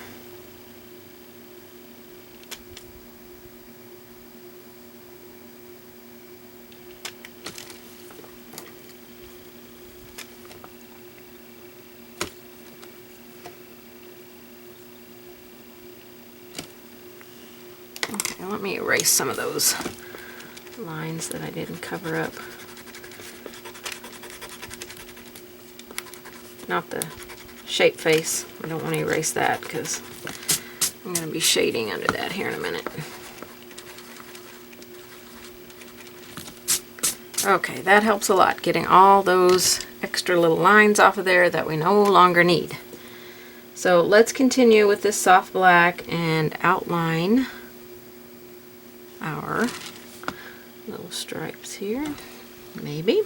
Okay, let me erase some of those lines that I didn't cover up. Not the shape face. I don't want to erase that because I'm going to be shading under that here in a minute. Okay, that helps a lot, getting all those extra little lines off of there that we no longer need. So let's continue with this soft black and outline our little stripes here, maybe.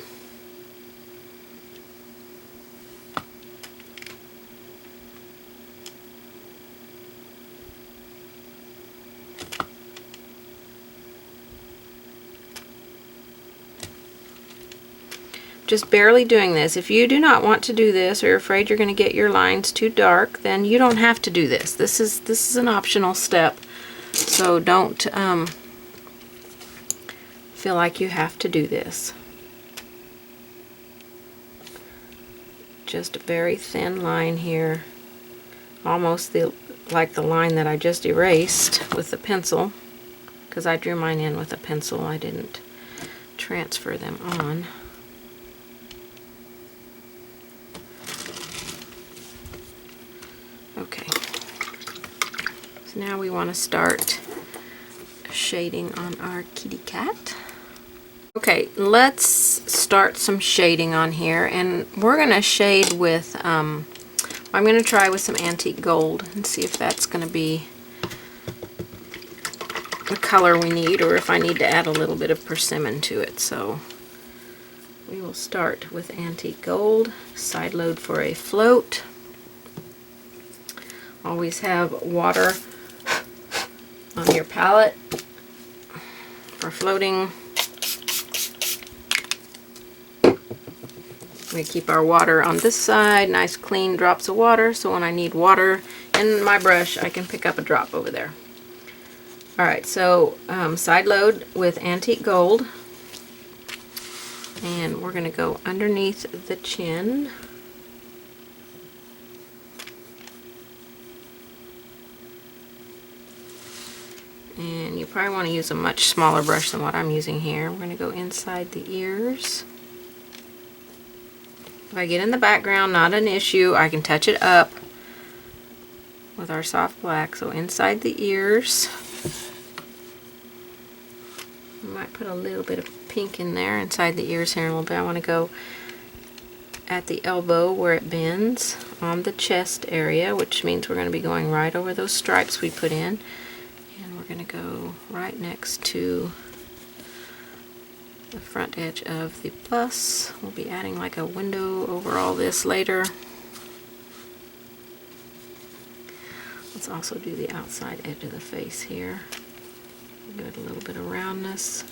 Just barely doing this. If you do not want to do this or you're afraid you're going to get your lines too dark, then you don't have to do this. This is an optional step. So don't feel like you have to do this. Just a very thin line here, almost like the line that I just erased with the pencil, because I drew mine in with a pencil. I didn't transfer them on. Okay, so now we want to start shading on our kitty cat. Okay, let's start some shading on here, and we're going to shade with, I'm going to try with some antique gold and see if that's going to be the color we need, or if I need to add a little bit of persimmon to it. So we will start with antique gold, side load for a float. Always have water on your palette for floating. We keep our water on this side, nice clean drops of water, so when I need water in my brush I can pick up a drop over there. Alright, so side load with antique gold, and we're going to go underneath the chin. And you probably want to use a much smaller brush than what I'm using here. We're going to go inside the ears. If I get in the background, not an issue. I can touch it up with our soft black. So inside the ears. I might put a little bit of pink in there inside the ears here in a little bit. I want to go at the elbow where it bends on the chest area, which means we're going to be going right over those stripes we put in. And we're going to go right next to the front edge of the bust. We'll be adding like a window over all this later. Let's also do the outside edge of the face here. Give it a little bit of roundness.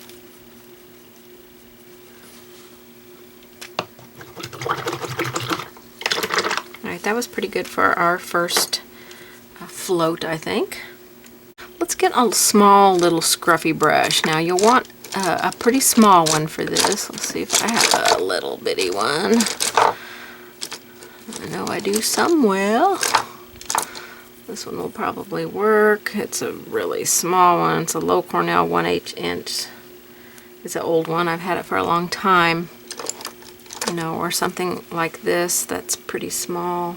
Alright, that was pretty good for our first float, I think. Let's get a small little scruffy brush. Now you'll want a pretty small one for this. Let's see if I have a little bitty one. I know I do somewhere. This one will probably work. It's a really small one. It's a low Cornell 1/8 inch. It's an old one. I've had it for a long time. You know, or something like this that's pretty small.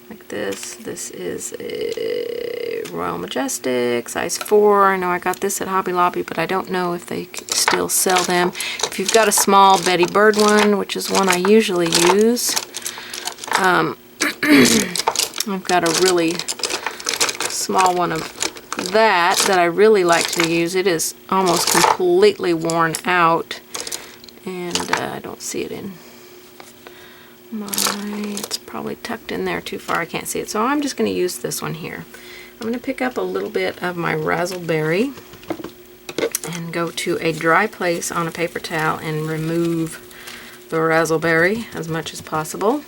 Like this. This is a Royal Majestic, size 4. I know I got this at Hobby Lobby, but I don't know if they still sell them. If you've got a small Betty Bird one, which is one I usually use, I've got a really small one of that I really like to use. It is almost completely worn out, and I don't see it in it's probably tucked in there too far. I can't see it, so I'm just going to use this one here. I'm going to pick up a little bit of my razzleberry and go to a dry place on a paper towel and remove the razzleberry as much as possible.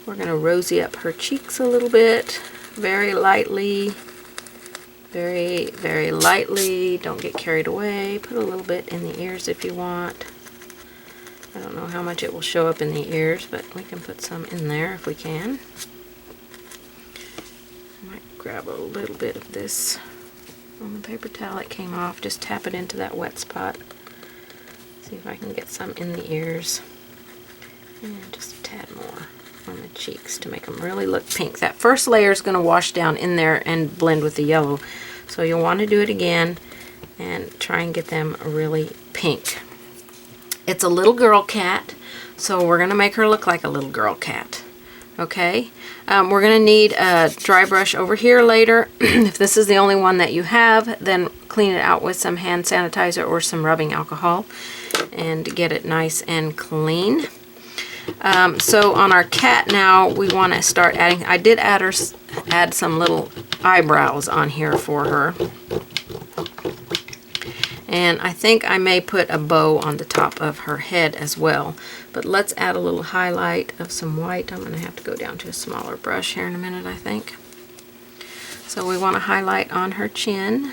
We're going to rosy up her cheeks a little bit, very lightly, very, very lightly. Don't get carried away. Put a little bit in the ears if you want. I don't know how much it will show up in the ears, but we can put some in there if we can. I might grab a little bit of this on the paper towel that came off. Just tap it into that wet spot. See if I can get some in the ears. And just a tad more on the cheeks to make them really look pink. That first layer is going to wash down in there and blend with the yellow. So you'll want to do it again and try and get them really pink. It's a little girl cat, so we're going to make her look like a little girl cat. Okay, we're going to need a dry brush over here later. If this is the only one that you have, then clean it out with some hand sanitizer or some rubbing alcohol and get it nice and clean. So on our cat now, we want to start adding, I did add some little eyebrows on here for her. And I think I may put a bow on the top of her head as well. But let's add a little highlight of some white. I'm going to have to go down to a smaller brush here in a minute, I think. So we want to highlight on her chin.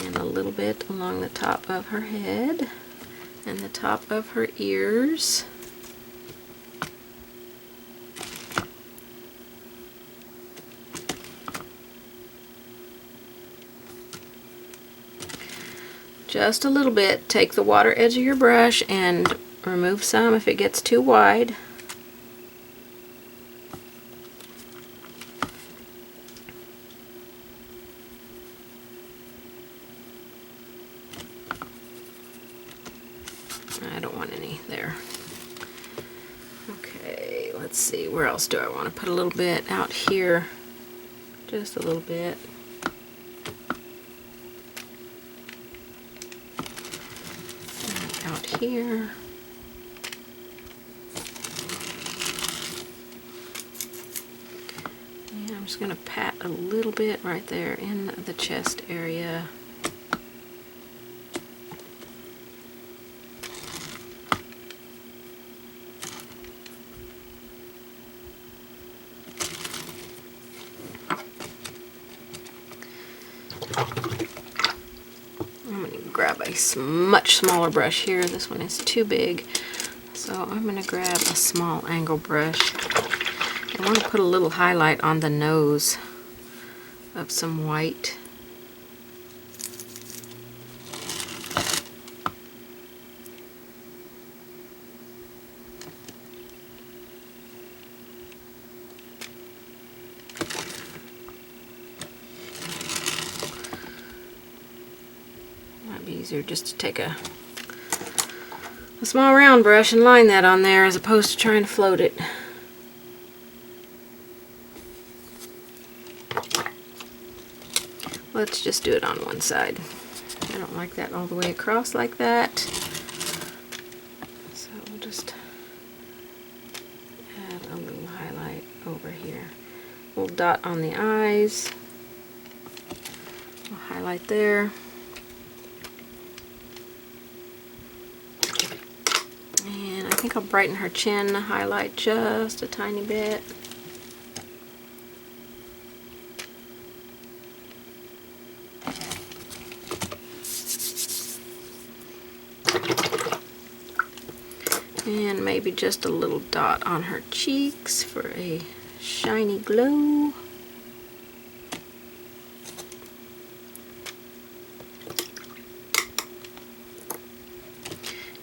And a little bit along the top of her head and the top of her ears. just a little bit. Take the water edge of your brush and remove some if it gets too wide. I don't want any there. Okay, let's see, where else do I want to put a little bit? Out here, just a little bit. And out here. And I'm just going to pat a little bit right there in the chest area. Grab a much smaller brush here. This one is too big, so I'm going to grab a small angle brush. I want to put a little highlight on the nose of some white. Easier just to take a small round brush and line that on there as opposed to trying to float it. Let's just do it on one side. I don't like that all the way across like that. So we'll just add a little highlight over here. A little dot on the eyes. We'll highlight there. I think I'll brighten her chin, highlight just a tiny bit. And maybe just a little dot on her cheeks for a shiny glow.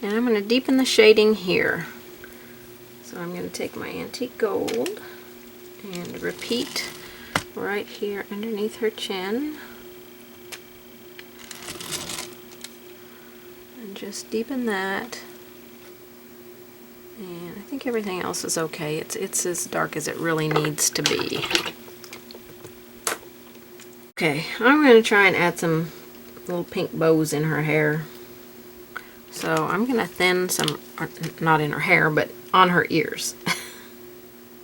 And I'm going to deepen the shading here. So I'm going to take my antique gold and repeat right here underneath her chin. And just deepen that. And I think everything else is okay. It's as dark as it really needs to be. Okay, I'm going to try and add some little pink bows in her hair. So I'm going to thin some, not in her hair, but on her ears.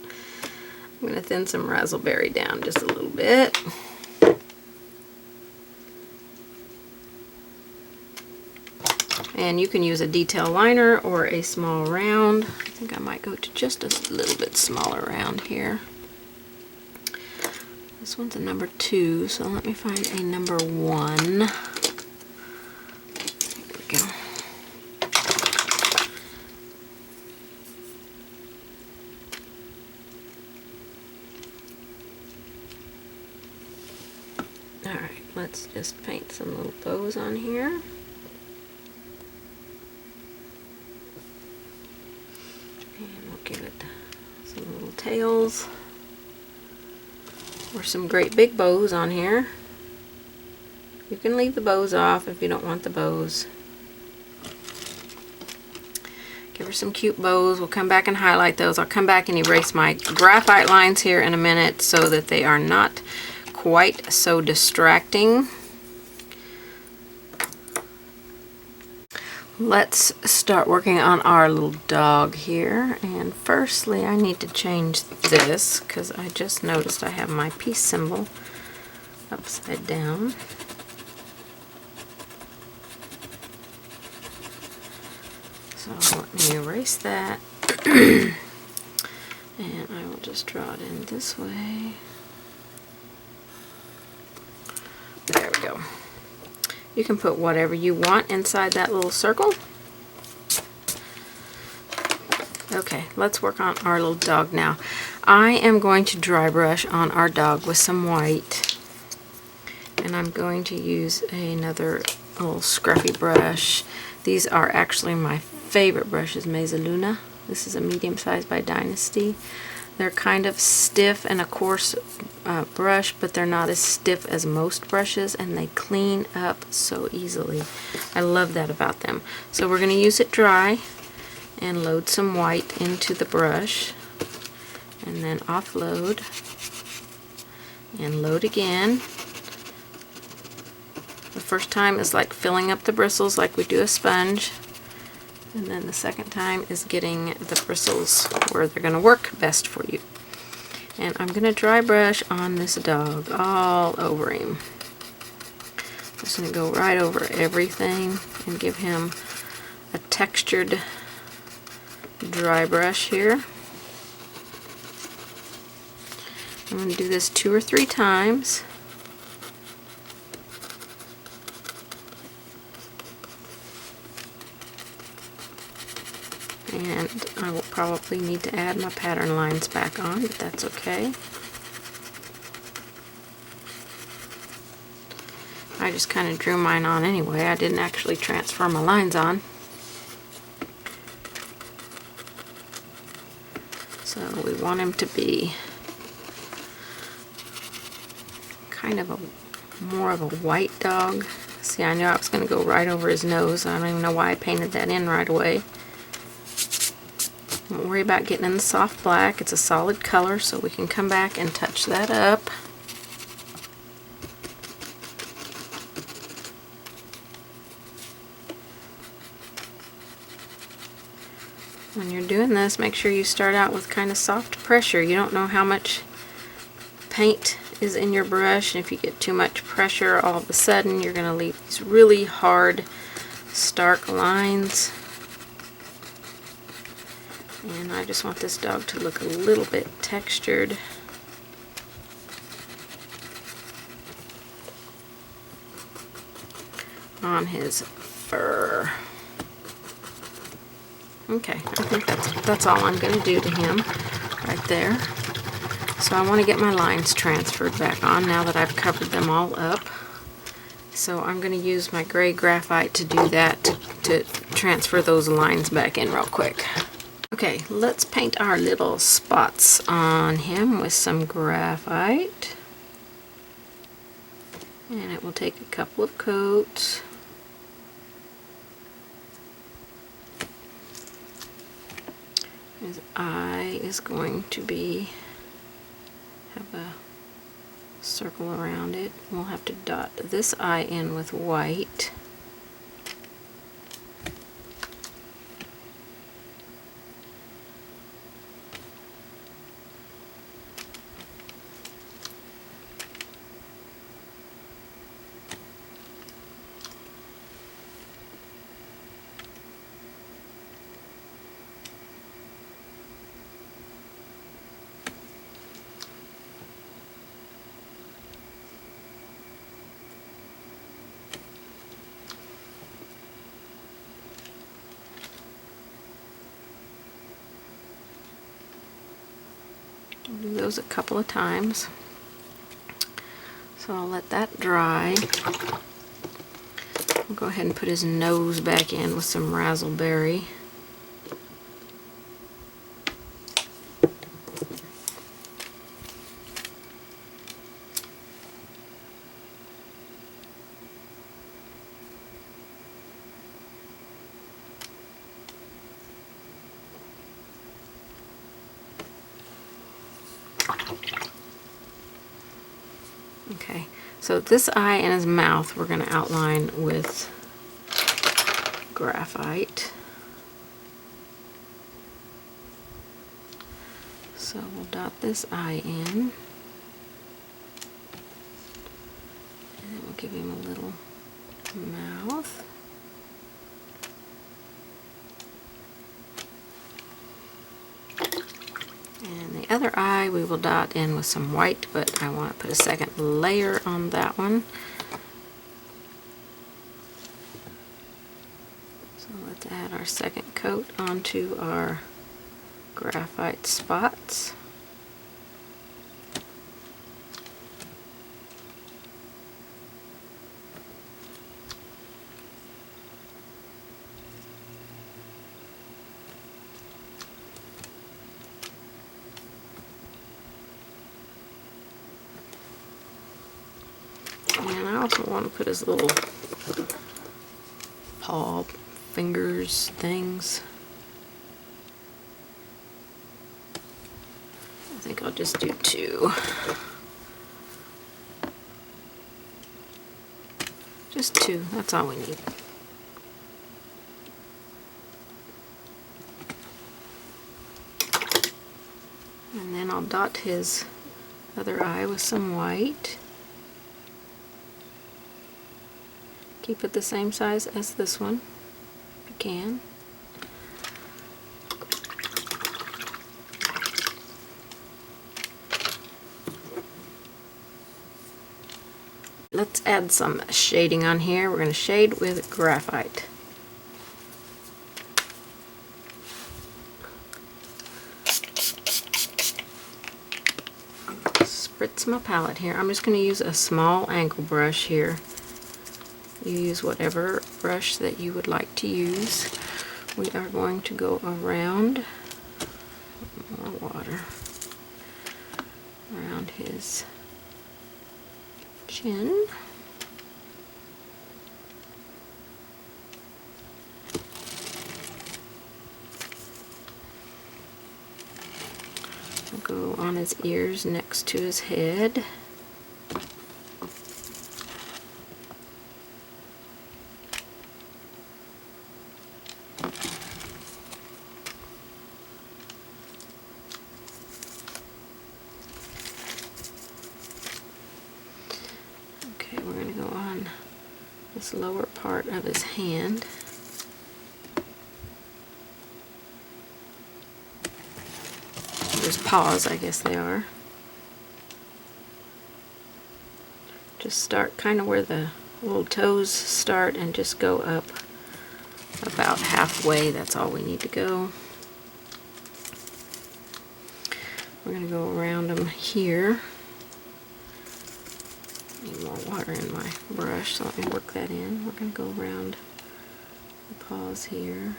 I'm going to thin some razzleberry down just a little bit. And you can use a detail liner or a small round. I think I might go to just a little bit smaller round here. This one's a number 2, so let me find a number 1. There we go. Alright, let's just paint some little bows on here. And we'll give it some little tails. Or some great big bows on here. You can leave the bows off if you don't want the bows. Give her some cute bows. We'll come back and highlight those. I'll come back and erase my graphite lines here in a minute so that they are not quite so distracting. Let's start working on our little dog here. And firstly, I need to change this because I just noticed I have my peace symbol upside down. So let me erase that. And I will just draw it in this way. There we go. You can put whatever you want inside that little circle. Okay, let's work on our little dog now. I am going to dry brush on our dog with some white. And I'm going to use another little scruffy brush. These are actually my favorite brushes, Mezzaluna. This is a medium size by Dynasty. They're kind of stiff and a coarse brush, but they're not as stiff as most brushes, and they clean up so easily. I love that about them. So we're going to use it dry and load some white into the brush, and then offload and load again. The first time is like filling up the bristles like we do a sponge, and then the second time is getting the bristles where they're going to work best for you. And I'm going to dry brush on this dog all over him. I'm just going to go right over everything and give him a textured dry brush here. I'm going to do this 2 or 3 times. And I will probably need to add my pattern lines back on, but that's okay. I just kind of drew mine on anyway. I didn't actually transfer my lines on. So we want him to be kind of more of a white dog. See, I knew I was going to go right over his nose. I don't even know why I painted that in right away. Don't worry about getting in the soft black. It's a solid color, so we can come back and touch that up. When you're doing this, make sure you start out with kind of soft pressure. You don't know how much paint is in your brush, and if you get too much pressure, all of a sudden you're going to leave these really hard, stark lines. And I just want this dog to look a little bit textured. On his fur. Okay, I think that's all I'm going to do to him right there. So I want to get my lines transferred back on now that I've covered them all up. So I'm going to use my gray graphite to do that, to transfer those lines back in real quick. Okay, let's paint our little spots on him with some graphite. And it will take a couple of coats. His eye is going to have a circle around it. We'll have to dot this eye in with white. I'll do those a couple of times. So I'll let that dry. I'll go ahead and put his nose back in with some razzleberry. Okay, so this eye and his mouth we're going to outline with graphite. So we'll dot this eye in, and then we'll give him a little mouth. And the other eye we will dot in with some white, but I want to put a second layer on that one. So let's add our second coat onto our graphite spots. also want to put his little paw fingers things. I think I'll just do 2. Just 2, that's all we need. And then I'll dot his other eye with some white. Keep it the same size as this one, if you can. Let's add some shading on here. We're going to shade with graphite. Spritz my palette here. I'm just going to use a small angle brush here. You use whatever brush that you would like to use. We are going to go around, more water, around his chin. I'll go on his ears next to his head. Okay, we're going to go on this lower part of his hand. His paws, I guess they are. Just start kind of where the little toes start and just go up about halfway. That's all we need to go. We're going to go around them here. Need more water in my brush, so let me work that in. We're going to go around the paws here.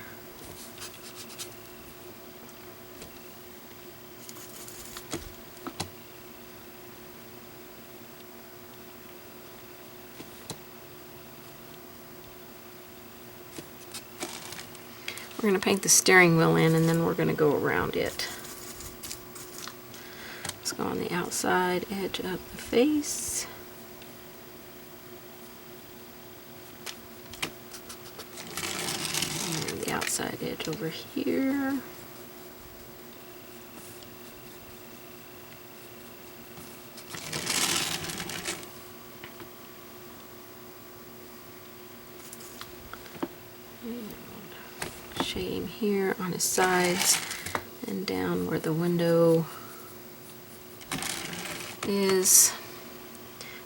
We're going to paint the steering wheel in, and then we're going to go around it. Let's go on the outside edge of the face. And the outside edge over here. Shading here on his sides and down where the window is.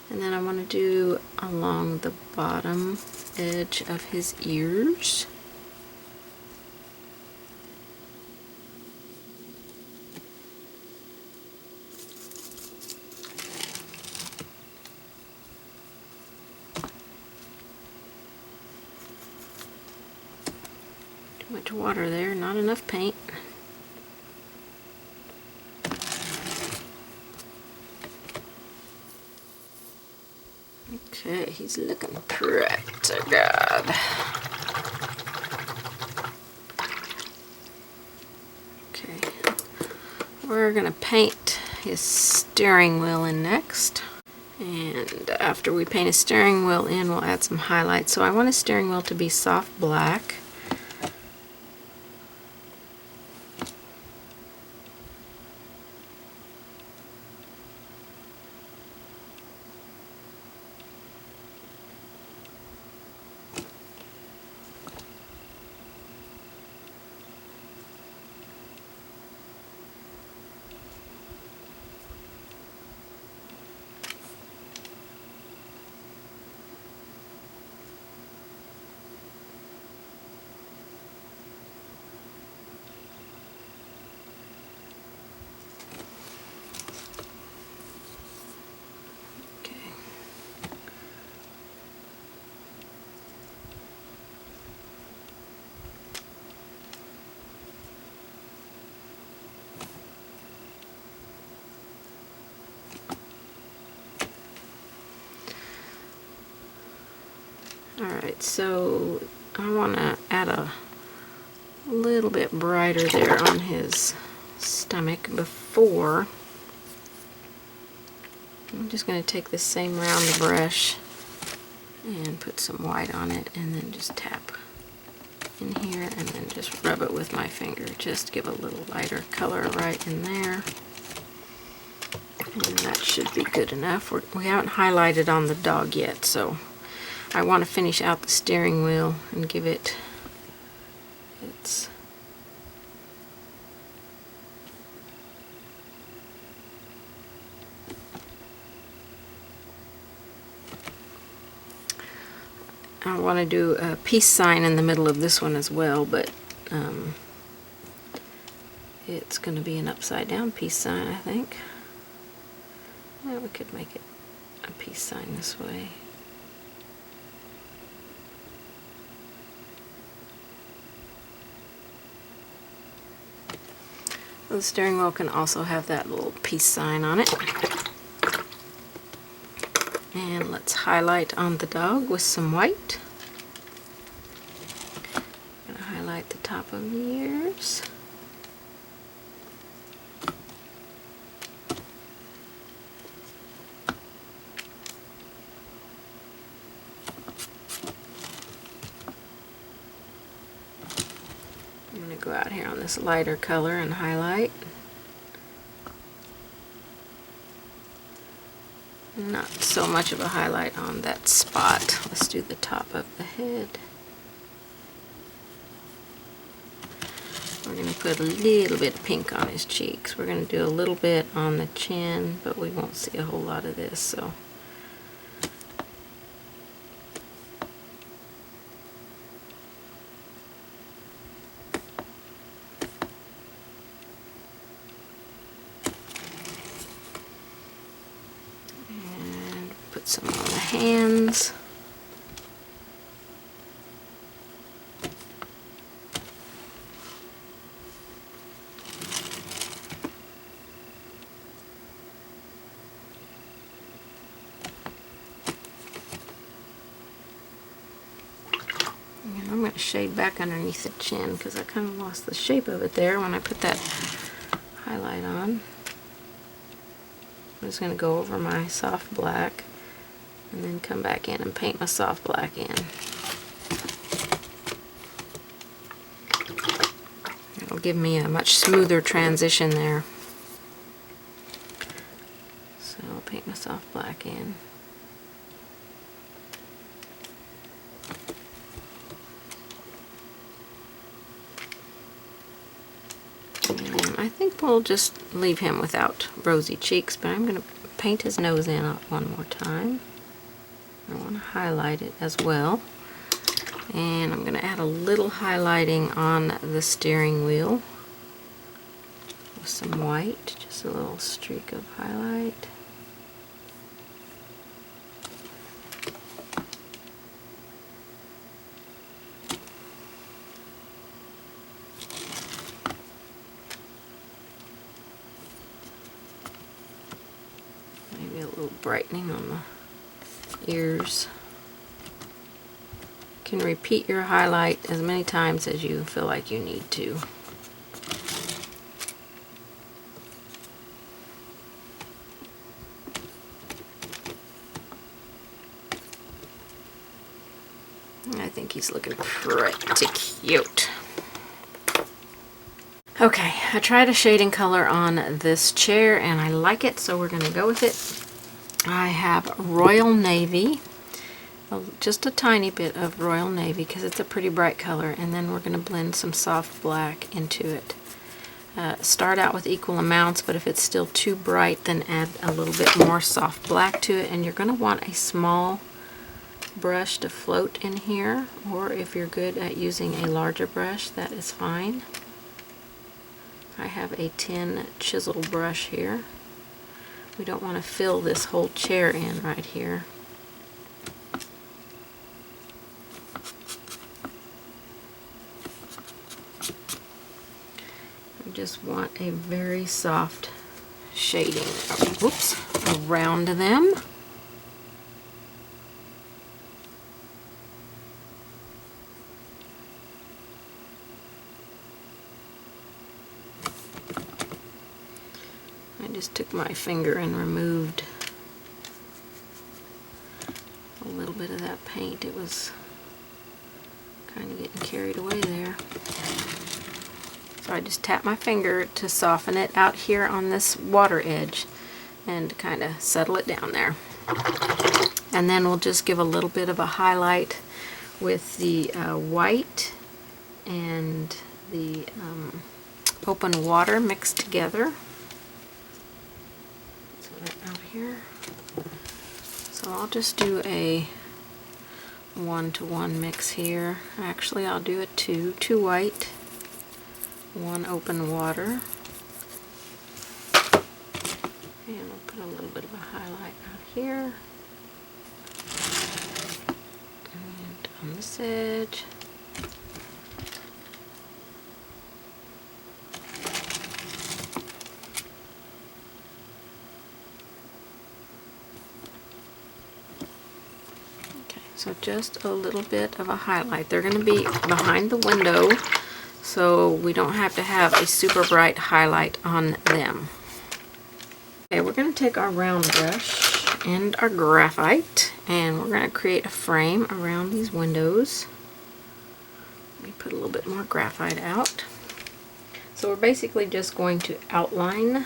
And then I want to do along the bottom edge of his ears. Too much water there, not enough paint. Okay, he's looking pretty good. Okay, we're gonna paint his steering wheel in next. And after we paint his steering wheel in, we'll add some highlights. So I want his steering wheel to be soft black. So I want to add a little bit brighter there on his stomach before. I'm just going to take this same round brush and put some white on it, and then just tap in here, and then just rub it with my finger. Just give a little lighter color right in there. And that should be good enough. We haven't highlighted on the dog yet, so I want to finish out the steering wheel and give it its I want to do a peace sign in the middle of this one as well, but it's going to be an upside down peace sign, I think. Well, we could make it a peace sign this way. The steering wheel can also have that little peace sign on it. And let's highlight on the dog with some white. I'm going to highlight the top of the ears. I'm going to go out here on this lighter color and highlight. Not so much of a highlight on that spot. Let's do the top of the head. We're going to put a little bit of pink on his cheeks. We're going to do a little bit on the chin, but we won't see a whole lot of this, so. Put some on the hands. And I'm going to shade back underneath the chin because I kind of lost the shape of it there when I put that highlight on. I'm just going to go over my soft black and then come back in and paint my soft black in. It'll give me a much smoother transition there. So I'll paint my soft black in. And I think we'll just leave him without rosy cheeks, but I'm going to paint his nose in one more time. I want to highlight it as well, and I'm going to add a little highlighting on the steering wheel with some white, just a little streak of highlight. Maybe a little brightening on the ears. You can repeat your highlight as many times as you feel like you need to. I think he's looking pretty cute. Okay, I tried a shading color on this chair and I like it, so we're going to go with it. I have Royal Navy, just a tiny bit of Royal Navy because it's a pretty bright color, and then we're going to blend some soft black into it. Start out with equal amounts, but if it's still too bright, then add a little bit more soft black to it, and you're going to want a small brush to float in here, or if you're good at using a larger brush, that is fine. I have a 10 chisel brush here. We don't want to fill this whole chair in right here. We just want a very soft shading, around them. just took my finger and removed a little bit of that paint. It was kind of getting carried away there. So I just tap my finger to soften it out here on this water edge and kind of settle it down there. And then we'll just give a little bit of a highlight with the white and the open water mixed together. So that out here. So I'll just do a 1-to-1 mix here. Actually, I'll do a 2 white, 1 open water. And we'll put a little bit of a highlight out here. And on this edge. So just a little bit of a highlight. They're going to be behind the window, so we don't have to have a super bright highlight on them. Okay, we're going to take our round brush and our graphite, and we're going to create a frame around these windows. Let me put a little bit more graphite out. So we're basically just going to outline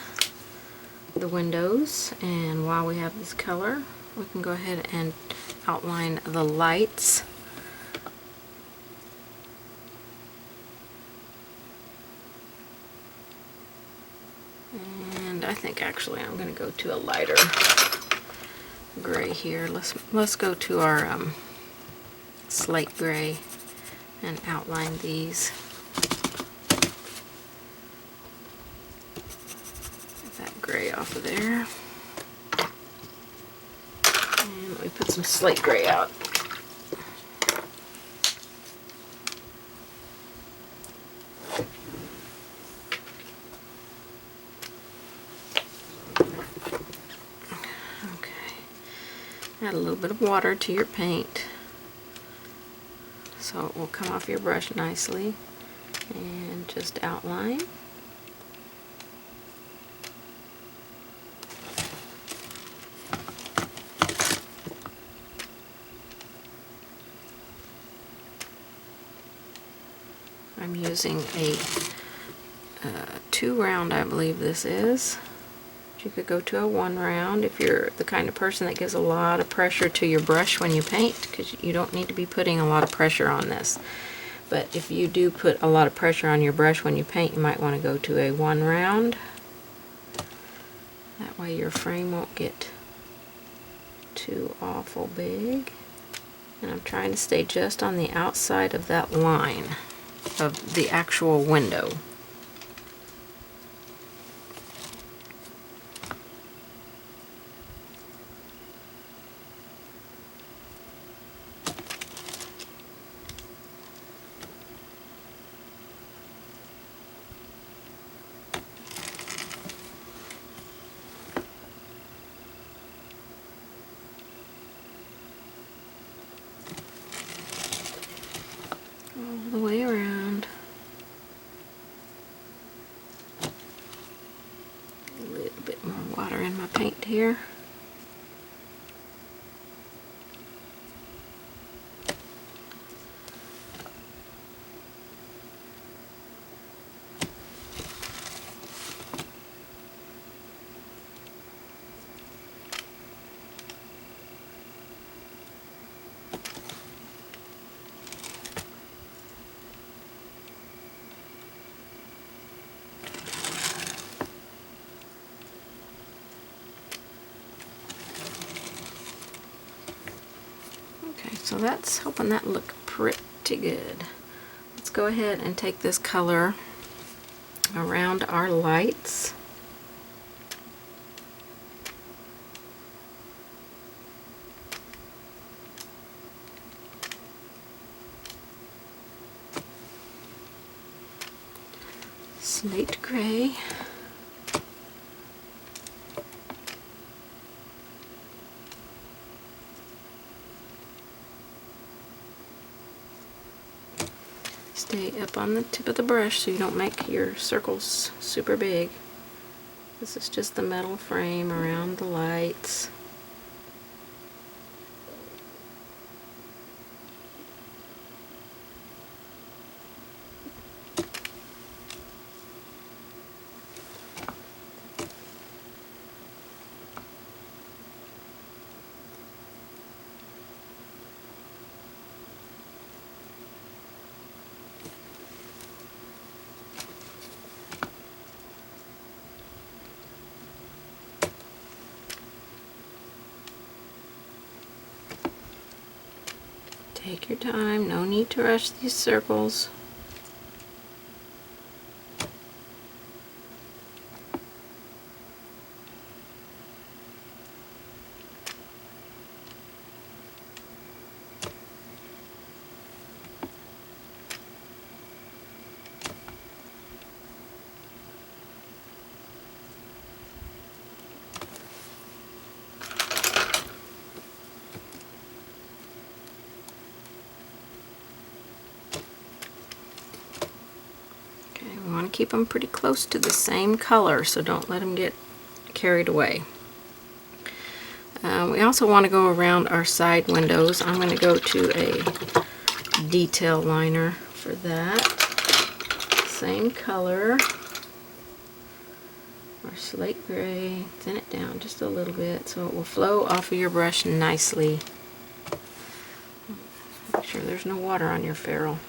the windows, and while we have this color, we can go ahead and outline the lights. And I think actually I'm going to go to a lighter gray here. Let's go to our slate gray and outline these. Get that gray off of there. And let me put some slate gray out. Okay. Add a little bit of water to your paint so it will come off your brush nicely. And just outline. I'm using a 2 round, I believe this is. You could go to a 1 round if you're the kind of person that gives a lot of pressure to your brush when you paint, because you don't need to be putting a lot of pressure on this. But if you do put a lot of pressure on your brush when you paint, you might want to go to a 1 round. That way your frame won't get too awful big. And I'm trying to stay just on the outside of that line of the actual window. All the way around. A little bit more water in my paint here. So that's helping that look pretty good. Let's go ahead and take this color around our lights. Slate gray. Stay up on the tip of the brush so you don't make your circles super big. This is just the metal frame around the lights. Take your time, no need to rush these circles. We want to keep them pretty close to the same color, so don't let them get carried away. We also want to go around our side windows. I'm going to go to a detail liner for that. Same color, our slate gray. Thin it down just a little bit so it will flow off of your brush nicely. Make sure there's no water on your ferrule.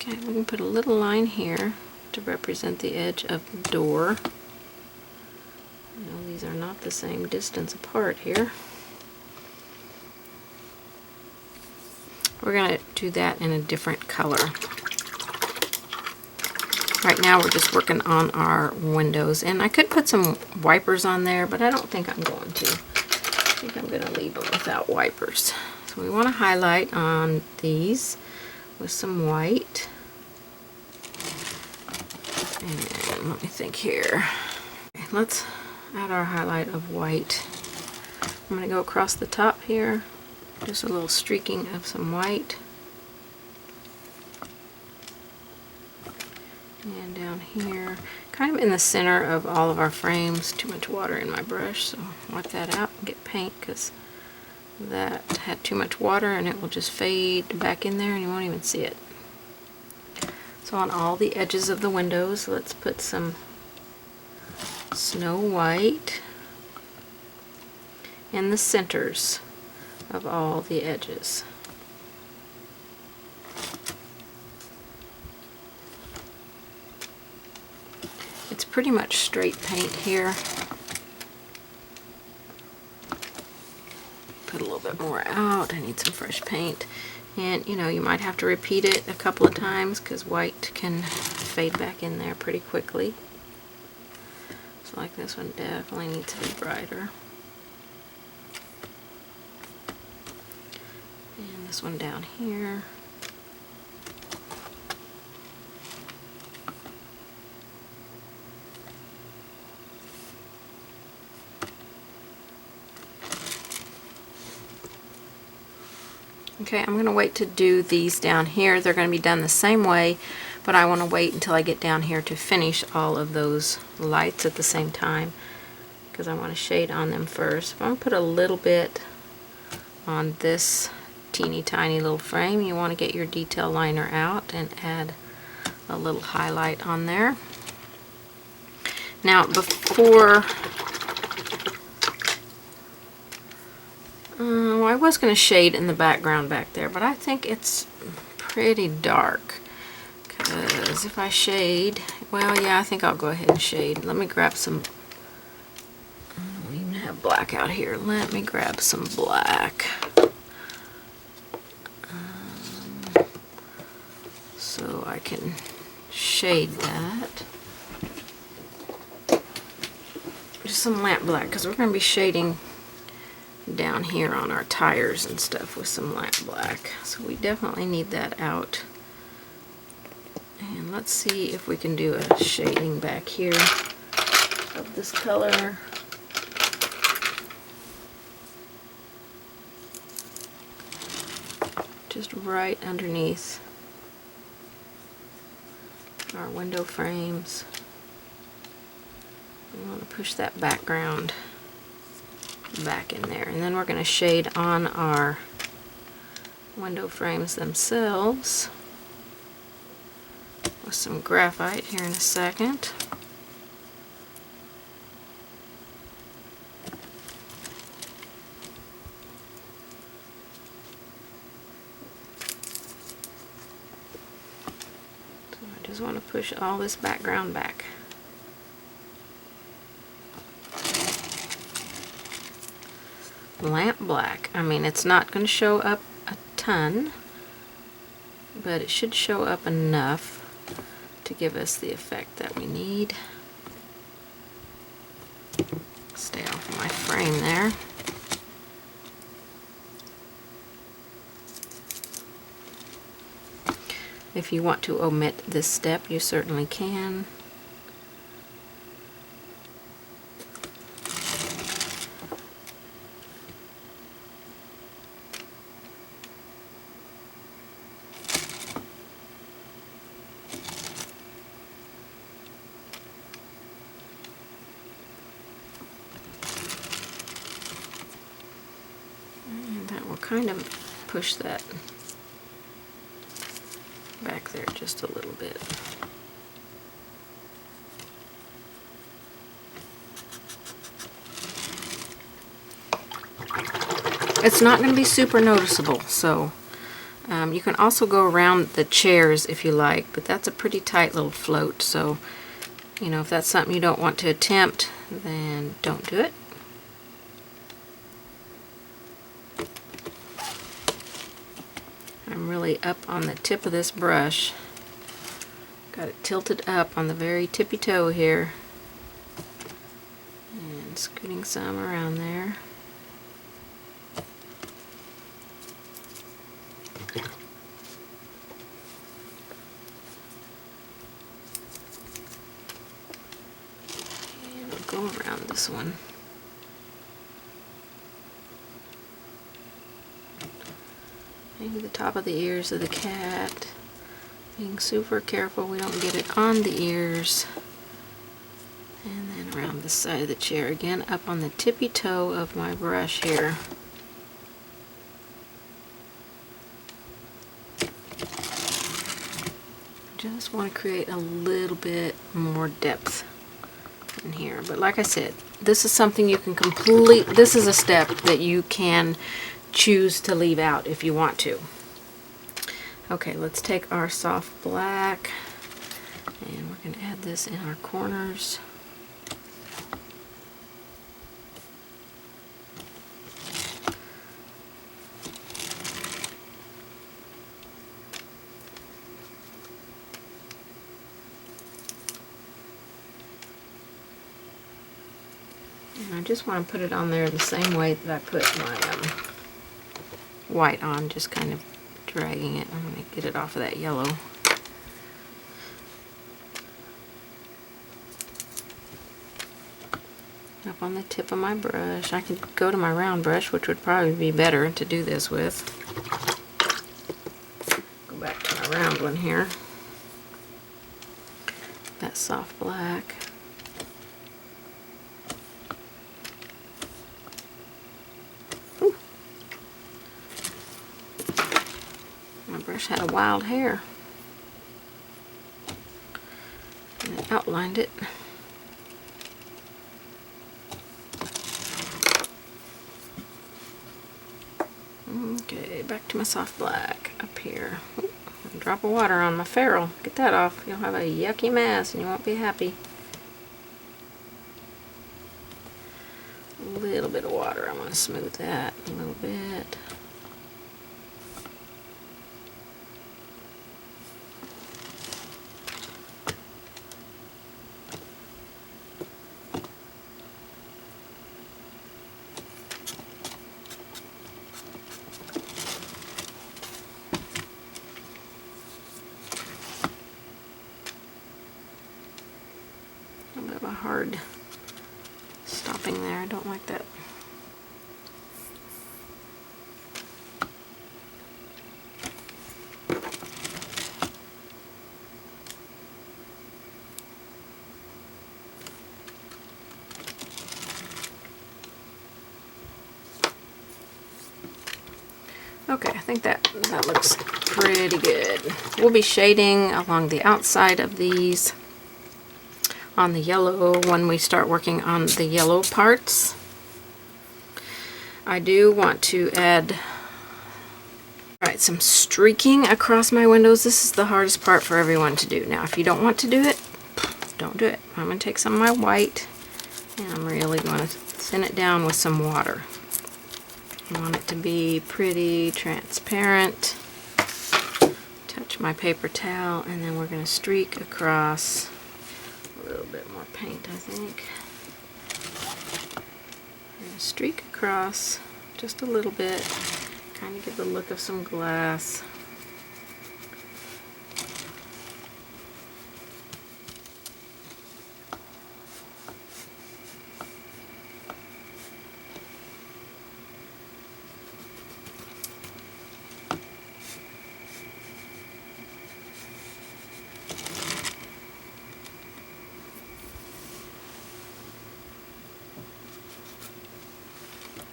Okay, we can put a little line here to represent the edge of the door. These are not the same distance apart here. We're going to do that in a different color. Right now we're just working on our windows, and I could put some wipers on there, but I don't think I'm going to. I think I'm going to leave them without wipers. So we want to highlight on these with some white. And let me think here. Okay, let's add our highlight of white. I'm going to go across the top here, just a little streaking of some white. And down here, kind of in the center of all of our frames. Too much water in my brush, so wipe that out and get paint, because that had too much water and it will just fade back in there and you won't even see it. So on all the edges of the windows, let's put some Snow White in the centers of all the edges. It's pretty much straight paint here. Put a little bit more out. I need some fresh paint. And you know, you might have to repeat it a couple of times because white can fade back in there pretty quickly. So like this one definitely needs to be brighter. And this one down here. Okay, I'm going to wait to do these down here. They're going to be done the same way, but I want to wait until I get down here to finish all of those lights at the same time, because I want to shade on them first. If I'm going to put a little bit on this teeny tiny little frame, you want to get your detail liner out and add a little highlight on there. Now before I was going to shade in the background back there, but I think it's pretty dark, because if I shade, well, yeah, I think I'll go ahead and shade. Let me grab some, I don't even have black out here. Let me grab some black. So I can shade that. Just some lamp black, because we're going to be shading down here on our tires and stuff with some lamp black. So we definitely need that out. And let's see if we can do a shading back here of this color. Just right underneath our window frames. We want to push that background back in there, and then we're going to shade on our window frames themselves with some graphite here in a second. So I just want to push all this background back. Lamp black. I mean, it's not going to show up a ton, but it should show up enough to give us the effect that we need. Stay off of my frame there. If you want to omit this step, you certainly can. Kind of push that back there just a little bit. It's not going to be super noticeable, so you can also go around the chairs if you like, but that's a pretty tight little float, so you know, if that's something you don't want to attempt, then don't do it. I'm really up on the tip of this brush. Got it tilted up on the very tippy toe here. And scooting some around there. And we'll go around this one. Maybe the top of the ears of the cat. Being super careful we don't get it on the ears. And then around the side of the chair again, up on the tippy toe of my brush here. Just want to create a little bit more depth in here. But like I said, this is something you can this is a step that you can choose to leave out if you want to. Okay, let's take our soft black and we're going to add this in our corners. And I just want to put it on there the same way that I put my white on, just kind of dragging it. I'm going to get it off of that yellow. Up on the tip of my brush. I could go to my round brush, which would probably be better to do this with. Go back to my round one here. That soft black. Brush had a wild hair and it outlined it. Okay, back to my soft black up here. Ooh, a drop of water on my ferrule. Get that off. You'll have a yucky mess and you won't be happy. A little bit of water. I want to smooth that a little bit. A little bit of a hard stopping there. I don't like that. Okay, I think that looks pretty good. We'll be shading along the outside of these on the yellow when we start working on the yellow parts. I do want to add some streaking across my windows. This is the hardest part for everyone to do. Now, if you don't want to do it, don't do it. I'm going to take some of my white and I'm really going to thin it down with some water. I want it to be pretty transparent. Touch my paper towel, and then we're going to streak across. A little bit more paint, I think. We're going to streak across just a little bit, kind of give the look of some glass.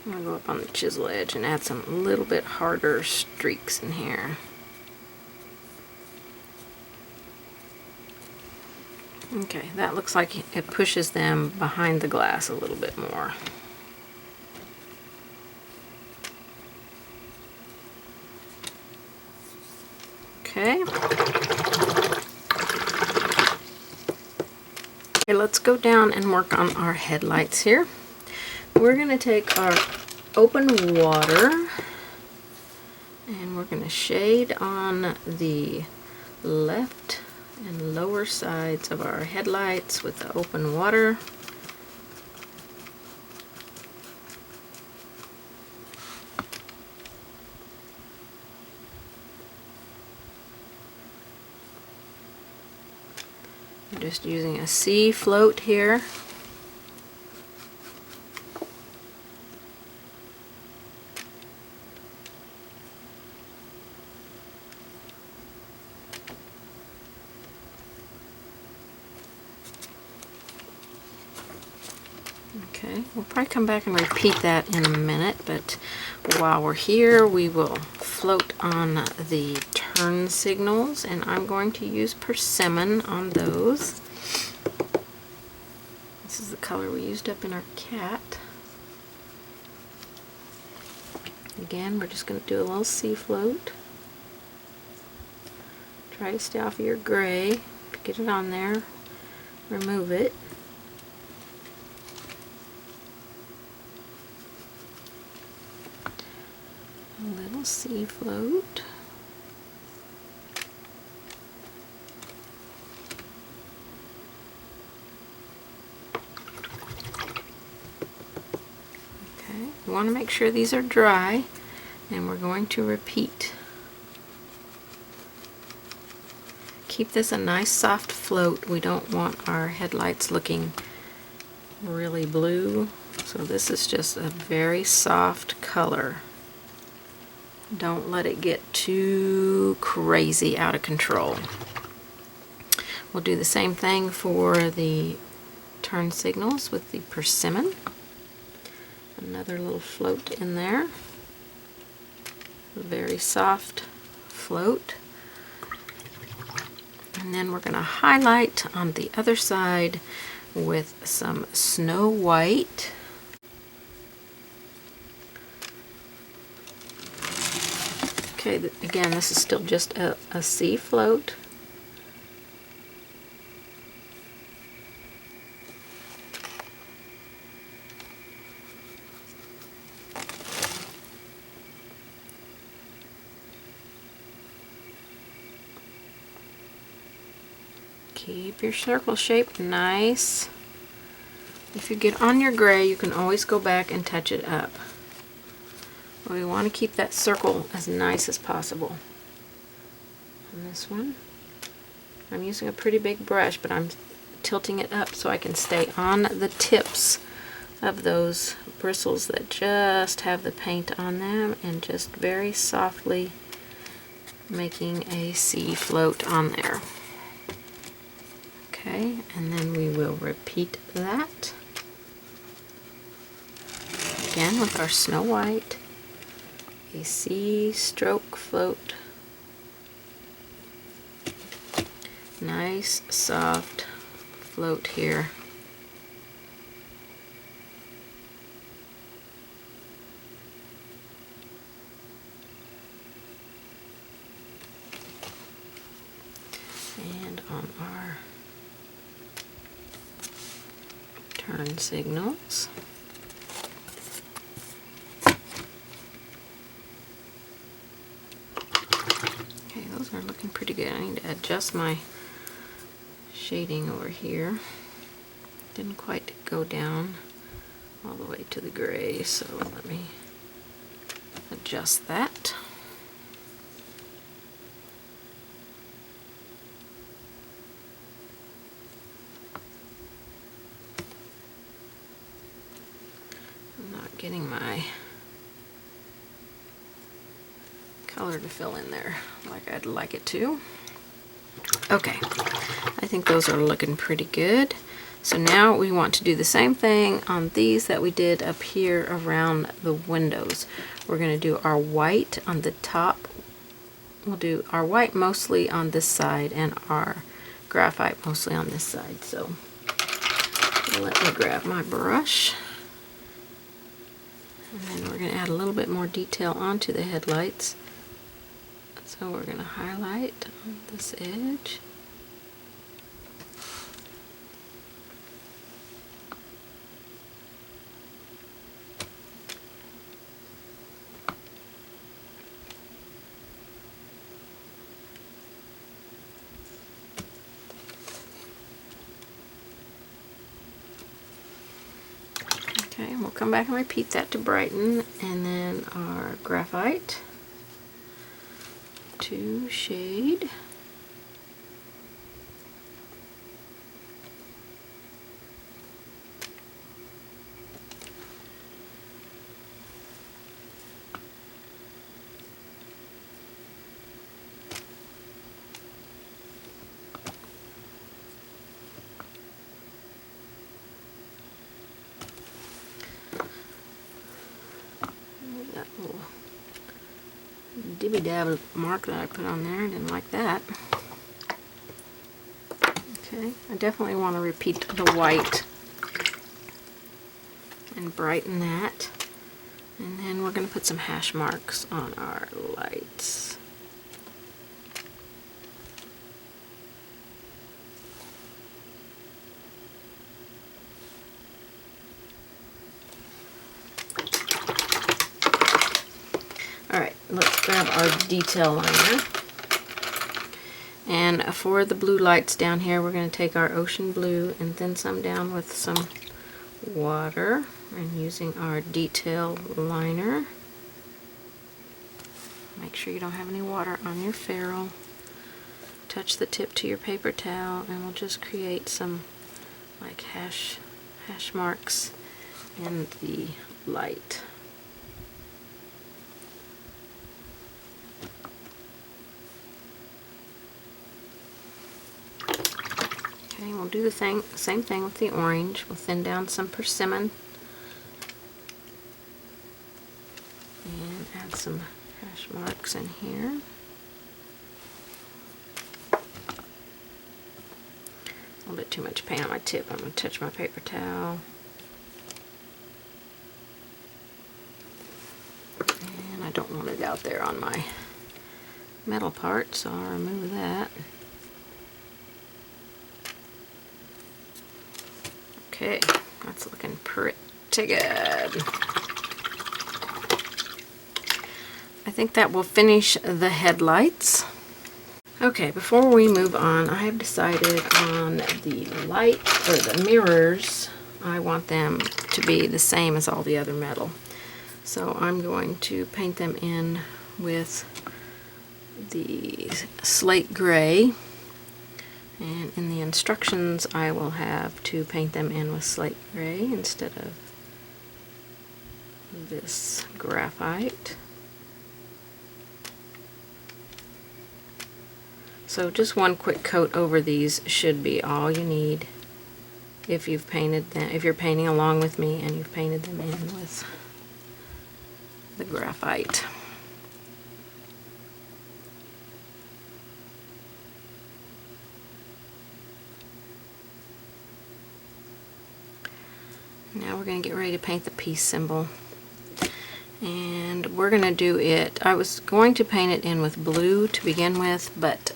I'm going to go up on the chisel edge and add some little bit harder streaks in here. Okay, that looks like it pushes them behind the glass a little bit more. Okay. Okay, let's go down and work on our headlights here. We're going to take our open water and we're going to shade on the left and lower sides of our headlights with the open water. I'm just using a sea float here. Okay, we'll probably come back and repeat that in a minute, but while we're here we will float on the turn signals, and I'm going to use persimmon on those. This is the color we used up in our cat. Again, we're just going to do a little sea float. Try to stay off of your gray. Get it on there, remove it. A little sea float. Okay, we want to make sure these are dry, and we're going to repeat. Keep this a nice soft float. We don't want our headlights looking really blue, so this is just a very soft color. Don't let it get too crazy out of control. We'll do the same thing for the turn signals with the persimmon. Another little float in there. A very soft float. And then we're going to highlight on the other side with some Snow White. Okay, again, this is still just a sea float. Keep your circle shape nice. If you get on your gray, you can always go back and touch it up. But we want to keep that circle as nice as possible. And this one, I'm using a pretty big brush, but I'm tilting it up so I can stay on the tips of those bristles that just have the paint on them, and just very softly making a sea float on there. Okay, and then we will repeat that again with our Snow White, a sea stroke float. Nice soft float here. And on our turn signals, okay, those are looking pretty good. I need to adjust my shading over here. Didn't quite go down all the way to the gray, so let me adjust that. Getting my color to fill in there like I'd like it to. Okay, I think those are looking pretty good. So now we want to do the same thing on these that we did up here around the windows. We're going to do our white on the top. We'll do our white mostly on this side and our graphite mostly on this side. So let me grab my brush. And then we're going to add a little bit more detail onto the headlights. So we're going to highlight on this edge. Okay, we'll come back and repeat that to brighten, and then our graphite to shade. That little dibby-dab mark that I put on there, I didn't like that. Okay, I definitely want to repeat the white and brighten that. And then we're going to put some hash marks on our lights. Alright, let's grab our detail liner. And for the blue lights down here, we're going to take our ocean blue and thin some down with some water, and using our detail liner. Make sure you don't have any water on your ferrule. Touch the tip to your paper towel, and we'll just create some like hash marks in the light. Okay, we'll do the same thing with the orange. We'll thin down some persimmon and add some hash marks in here. A little bit too much paint on my tip. I'm going to touch my paper towel. And I don't want it out there on my metal part, so I'll remove that. Okay, that's looking pretty good. I think that will finish the headlights. Okay, before we move on, I have decided on the light, or the mirrors, I want them to be the same as all the other metal. So I'm going to paint them in with the slate gray. And in the instructions I will have to paint them in with slate gray instead of this graphite. So just one quick coat over these should be all you need if you've painted them, if you're painting along with me and you've painted them in with the graphite. Now we're going to get ready to paint the peace symbol. And we're going to do it, I was going to paint it in with blue to begin with, but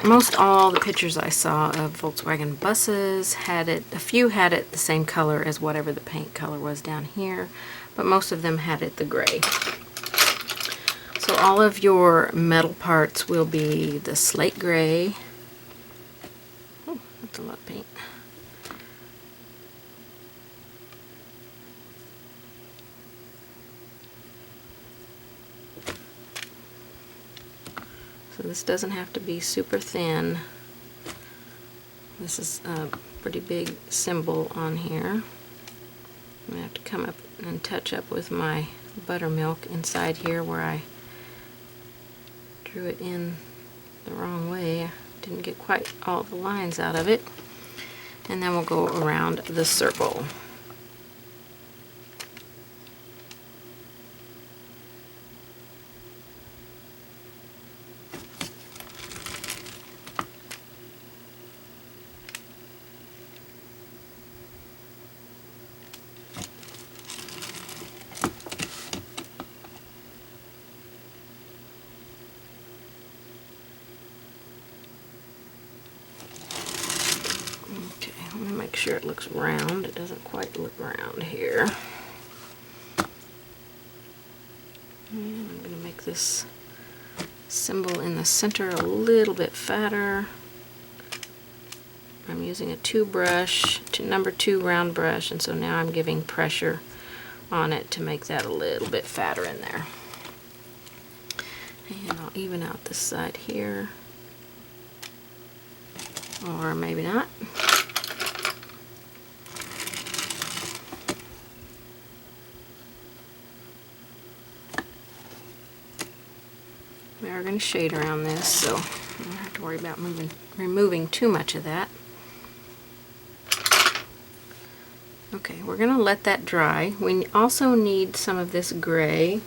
most all the pictures I saw of Volkswagen buses had it, a few had it the same color as whatever the paint color was down here, but most of them had it the gray. So all of your metal parts will be the slate gray. Oh, that's a lot of paint. So this doesn't have to be super thin. This is a pretty big symbol on here. I'm going to have to come up and touch up with my buttermilk inside here where I drew it in the wrong way. I didn't get quite all the lines out of it. And then we'll go around the circle. Make sure it looks round. It doesn't quite look round here. And I'm going to make this symbol in the center a little bit fatter. I'm using a number 2 round brush, and so now I'm giving pressure on it to make that a little bit fatter in there. And I'll even out this side here, or maybe not. We are going to shade around this, so I don't have to worry about removing too much of that. Okay, we're going to let that dry. We also need some of this gray.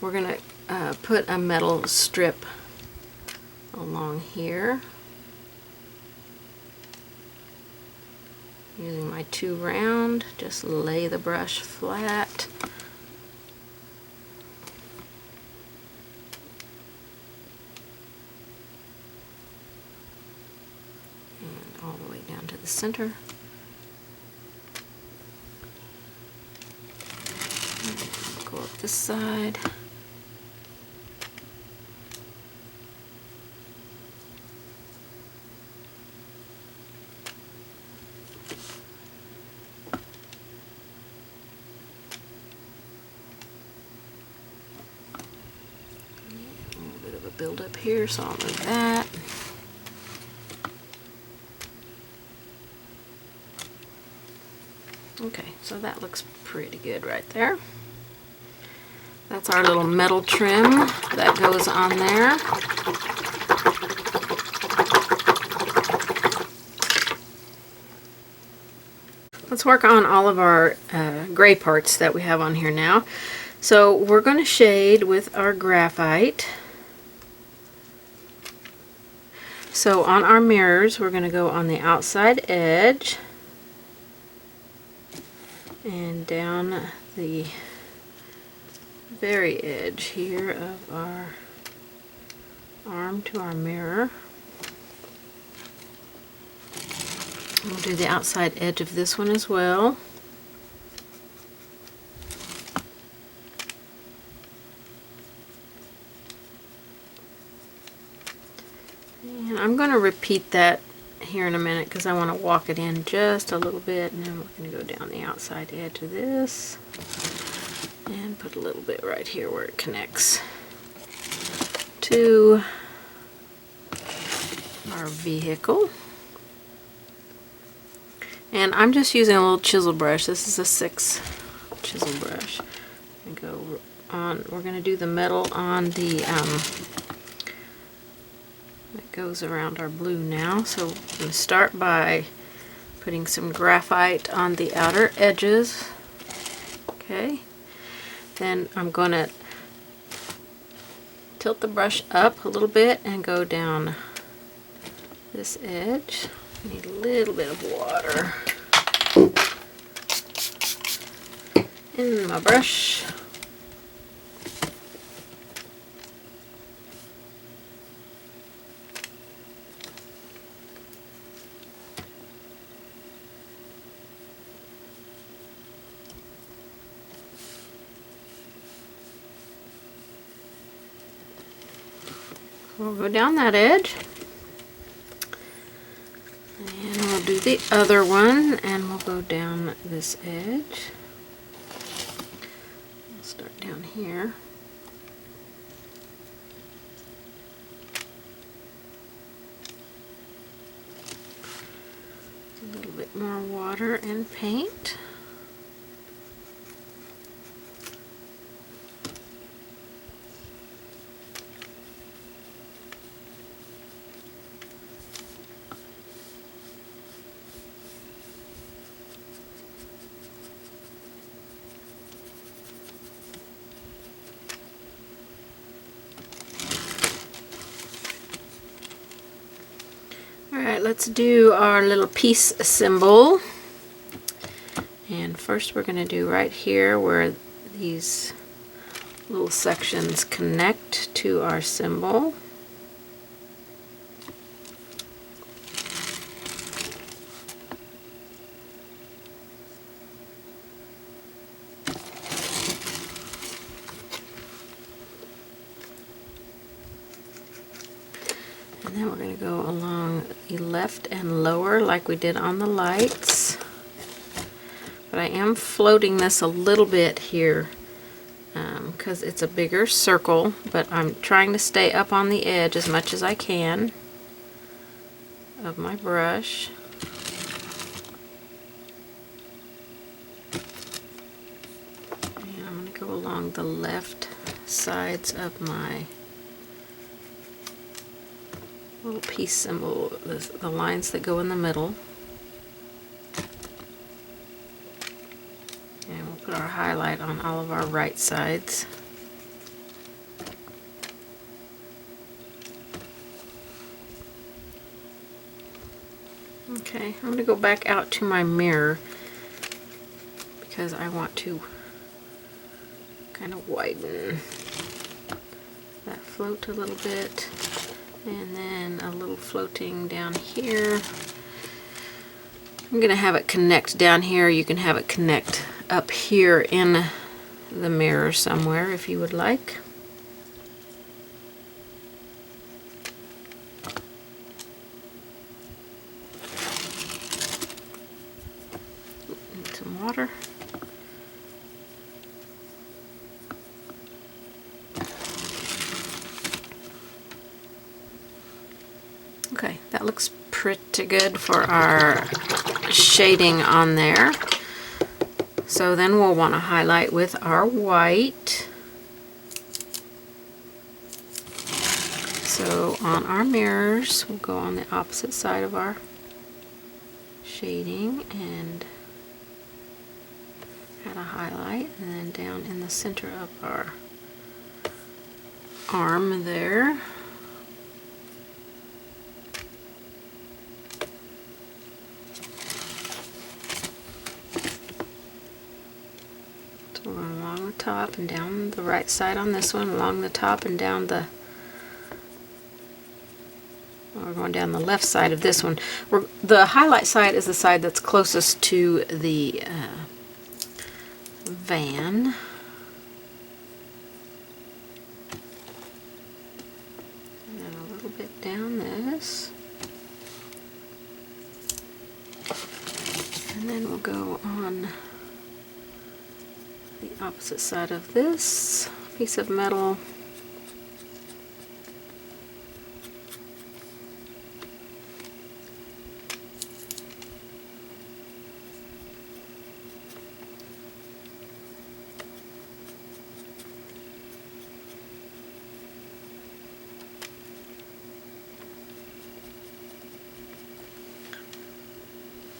We're going to put a metal strip along here. Using my 2 round, just lay the brush flat. All the way down to the center. Go up this side. A little bit of a build up here, so I'll move that. Okay, so that looks pretty good right there. That's our little metal trim that goes on there. Let's work on all of our gray parts that we have on here now. So we're going to shade with our graphite. So on our mirrors, we're going to go on the outside edge and down the very edge here of our arm to our mirror. We'll do the outside edge of this one as well. And I'm going to repeat that here in a minute because I want to walk it in just a little bit, and then we're going to go down the outside edge of this and put a little bit right here where it connects to our vehicle. And I'm just using a little chisel brush. This is a 6 chisel brush. And go on. We're going to do the metal on the that goes around our blue now. So I'm going to start by putting some graphite on the outer edges. Okay. Then I'm going to tilt the brush up a little bit and go down this edge. I need a little bit of water in my brush. We'll go down that edge, and we'll do the other one, and we'll go down this edge. We'll start down here. A little bit more water and paint. Alright, let's do our little peace symbol. And first we're going to do right here where these little sections connect to our symbol. And then we're going to go along the left and lower like we did on the lights. But I am floating this a little bit here because it's a bigger circle, but I'm trying to stay up on the edge as much as I can of my brush. And I'm going to go along the left sides of my little peace symbol, the lines that go in the middle. And we'll put our highlight on all of our right sides. Okay, I'm going to go back out to my mirror because I want to kind of widen that float a little bit. And then a little floating down here. I'm going to have it connect down here. You can have it connect up here in the mirror somewhere if you would like. Need some water. Okay, that looks pretty good for our shading on there. So then we'll want to highlight with our white. So on our mirrors, we'll go on the opposite side of our shading and add a highlight, and then down in the center of our arm there. Along the top and down the right side on this one, along the top and down the, well, we're going down the left side of this one. The highlight side is the side that's closest to the van. And then a little bit down this. And then we'll go on the opposite side of this piece of metal.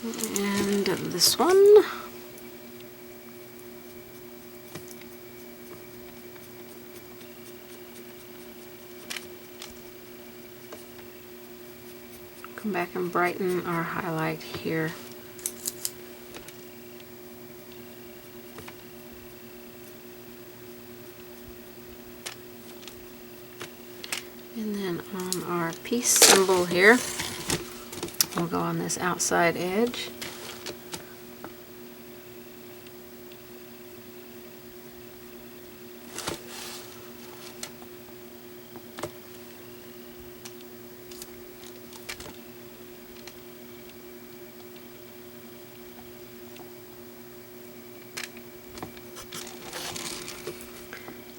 And this one. Come back and brighten our highlight here. And then on our peace symbol here, we'll go on this outside edge.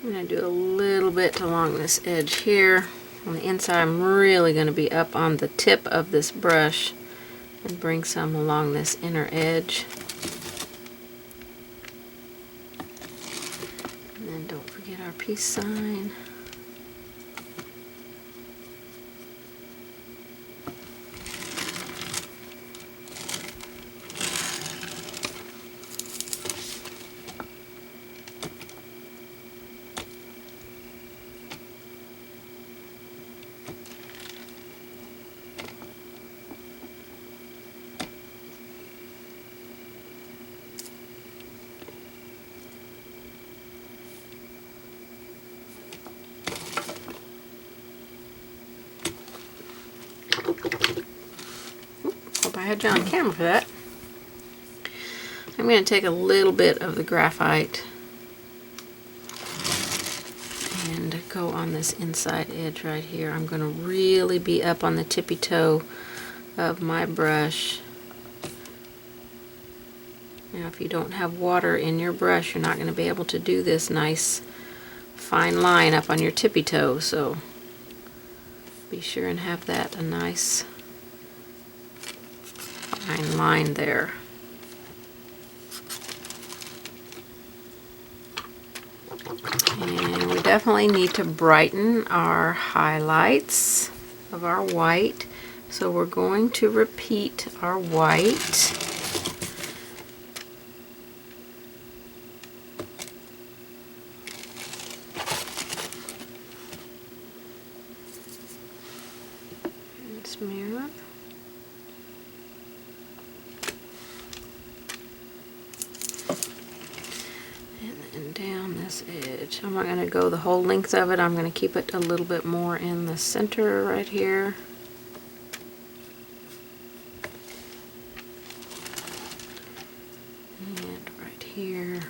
I'm going to do a little bit along this edge here. On the inside, I'm really going to be up on the tip of this brush and bring some along this inner edge. And then don't forget our peace sign. Hope I had you on camera for that. I'm going to take a little bit of the graphite and go on this inside edge right here. I'm going to really be up on the tippy toe of my brush. Now if you don't have water in your brush, you're not going to be able to do this nice fine line up on your tippy toe, so be sure and have that a nice fine line there. And we definitely need to brighten our highlights of our white, so we're going to repeat our white. And smooth. And down this edge. I'm not going to go the whole length of it. I'm going to keep it a little bit more in the center right here. And right here.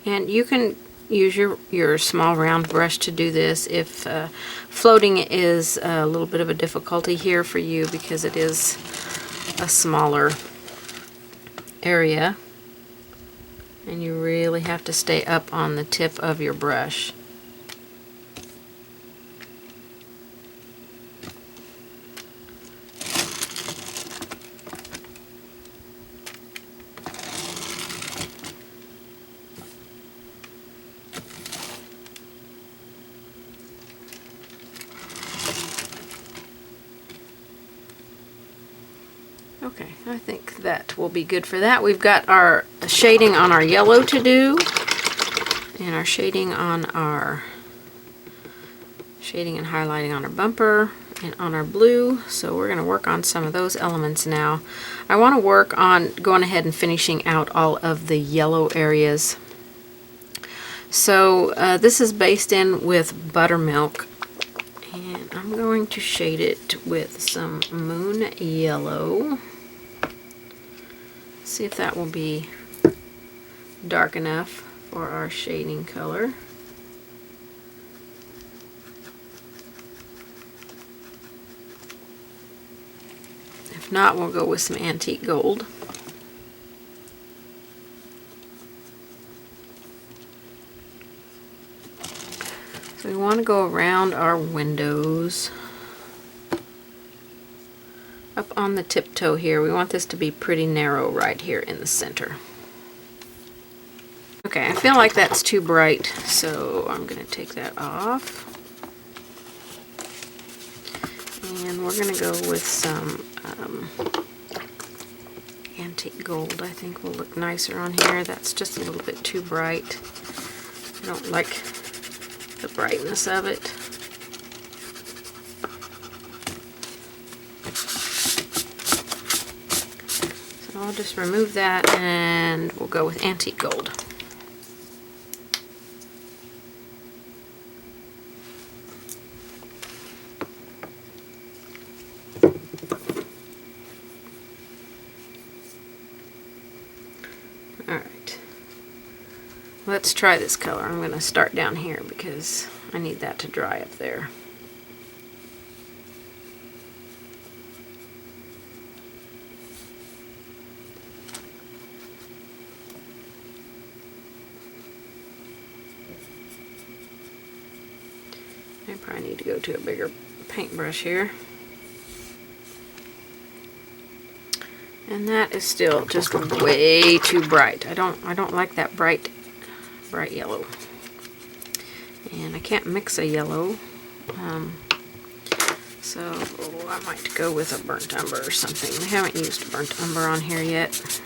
And you can use your small round brush to do this if floating is a little bit of a difficulty here for you because it is a smaller area and you really have to stay up on the tip of your brush. Okay, I think that will be good for that. We've got our shading on our yellow to do, and our shading on our shading and highlighting on our bumper and on our blue. So we're going to work on some of those elements now. I want to work on going ahead and finishing out all of the yellow areas. So this is based in with buttermilk, and I'm going to shade it with some moon yellow. See if that will be dark enough for our shading color. If not, we'll go with some antique gold. So we want to go around our windows. Up on the tiptoe here, we want this to be pretty narrow right here in the center. Okay, I feel like that's too bright, so I'm going to take that off. And we're going to go with some antique gold. I think will look nicer on here. That's just a little bit too bright. I don't like the brightness of it. So I'll just remove that and we'll go with antique gold. Alright, let's try this color. I'm going to start down here because I need that to dry up there. I probably need to go to a bigger paintbrush here. And that is still just way too bright. I don't like that bright yellow. And I can't mix a yellow. So I might go with a burnt umber or something. We haven't used burnt umber on here yet.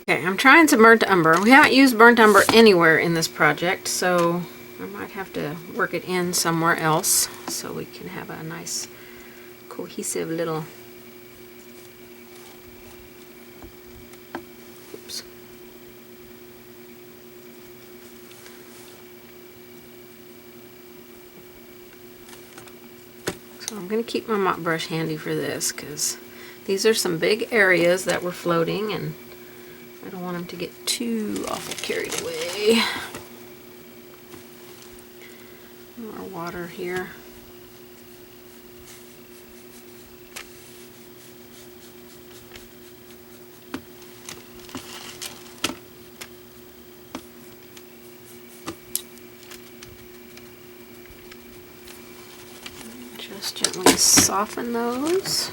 Okay, I'm trying some burnt umber. We haven't used burnt umber anywhere in this project, so I might have to work it in somewhere else so we can have a nice cohesive little, oops. So I'm going to keep my mop brush handy for this because these are some big areas that were floating and I don't want them to get too awful carried away. More water here. Just gently soften those.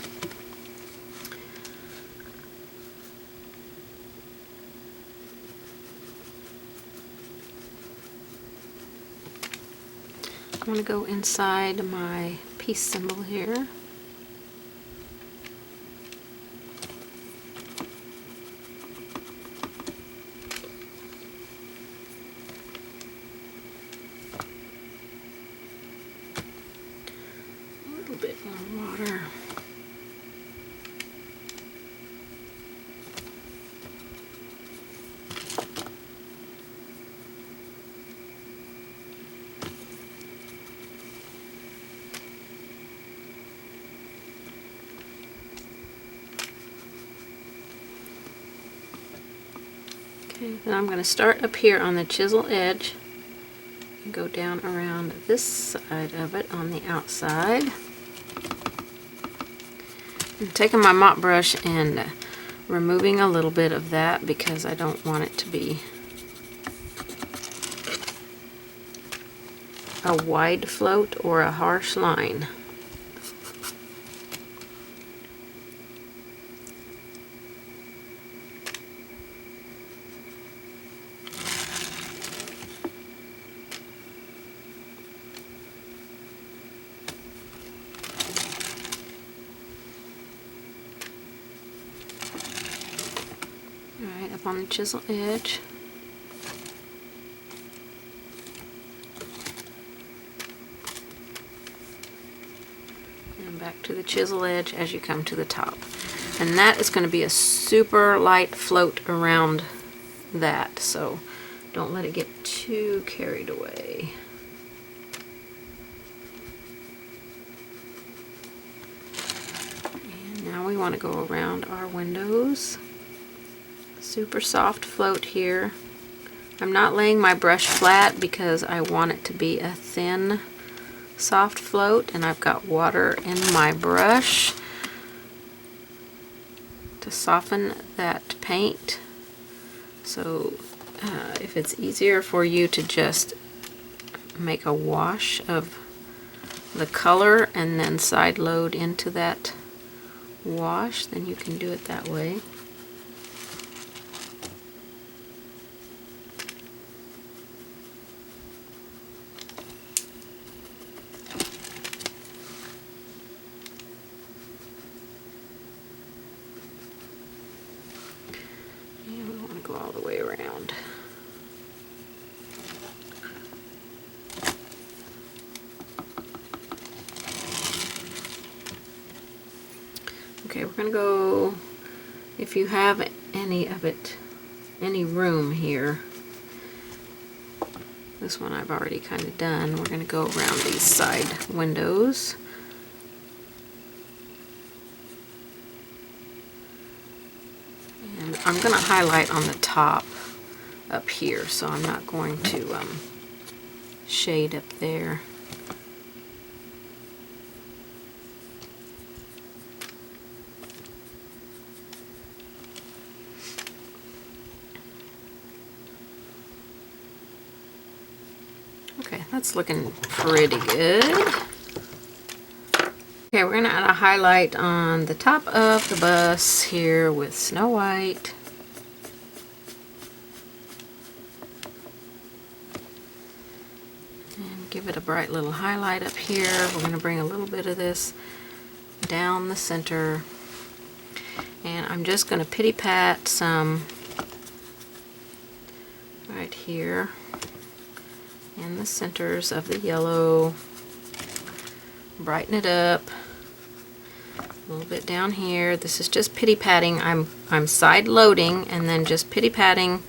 I want to go inside my peace symbol here. A little bit more water. Okay, then I'm going to start up here on the chisel edge and go down around this side of it on the outside. I'm taking my mop brush and removing a little bit of that because I don't want it to be a wide float or a harsh line. Alright, up on the chisel edge. And back to the chisel edge as you come to the top. And that is going to be a super light float around that, so don't let it get too carried away. And now we want to go around our windows. Super soft float here. I'm not laying my brush flat because I want it to be a thin soft float, and I've got water in my brush to soften that paint. So if it's easier for you to just make a wash of the color and then side load into that wash, then you can do it that way. Okay, we're gonna go, if you have any of it, any room here. This one I've already kind of done. We're gonna go around these side windows. And I'm gonna highlight on the top up here, so I'm not going to shade up there. Okay, that's looking pretty good. Okay, we're gonna add a highlight on the top of the bus here with Snow White. And give it a bright little highlight up here. We're gonna bring a little bit of this down the center. And I'm just gonna pity pat some right here in the centers of the yellow. Brighten it up a little bit down here. This is just pity patting. I'm side loading and then just pity patting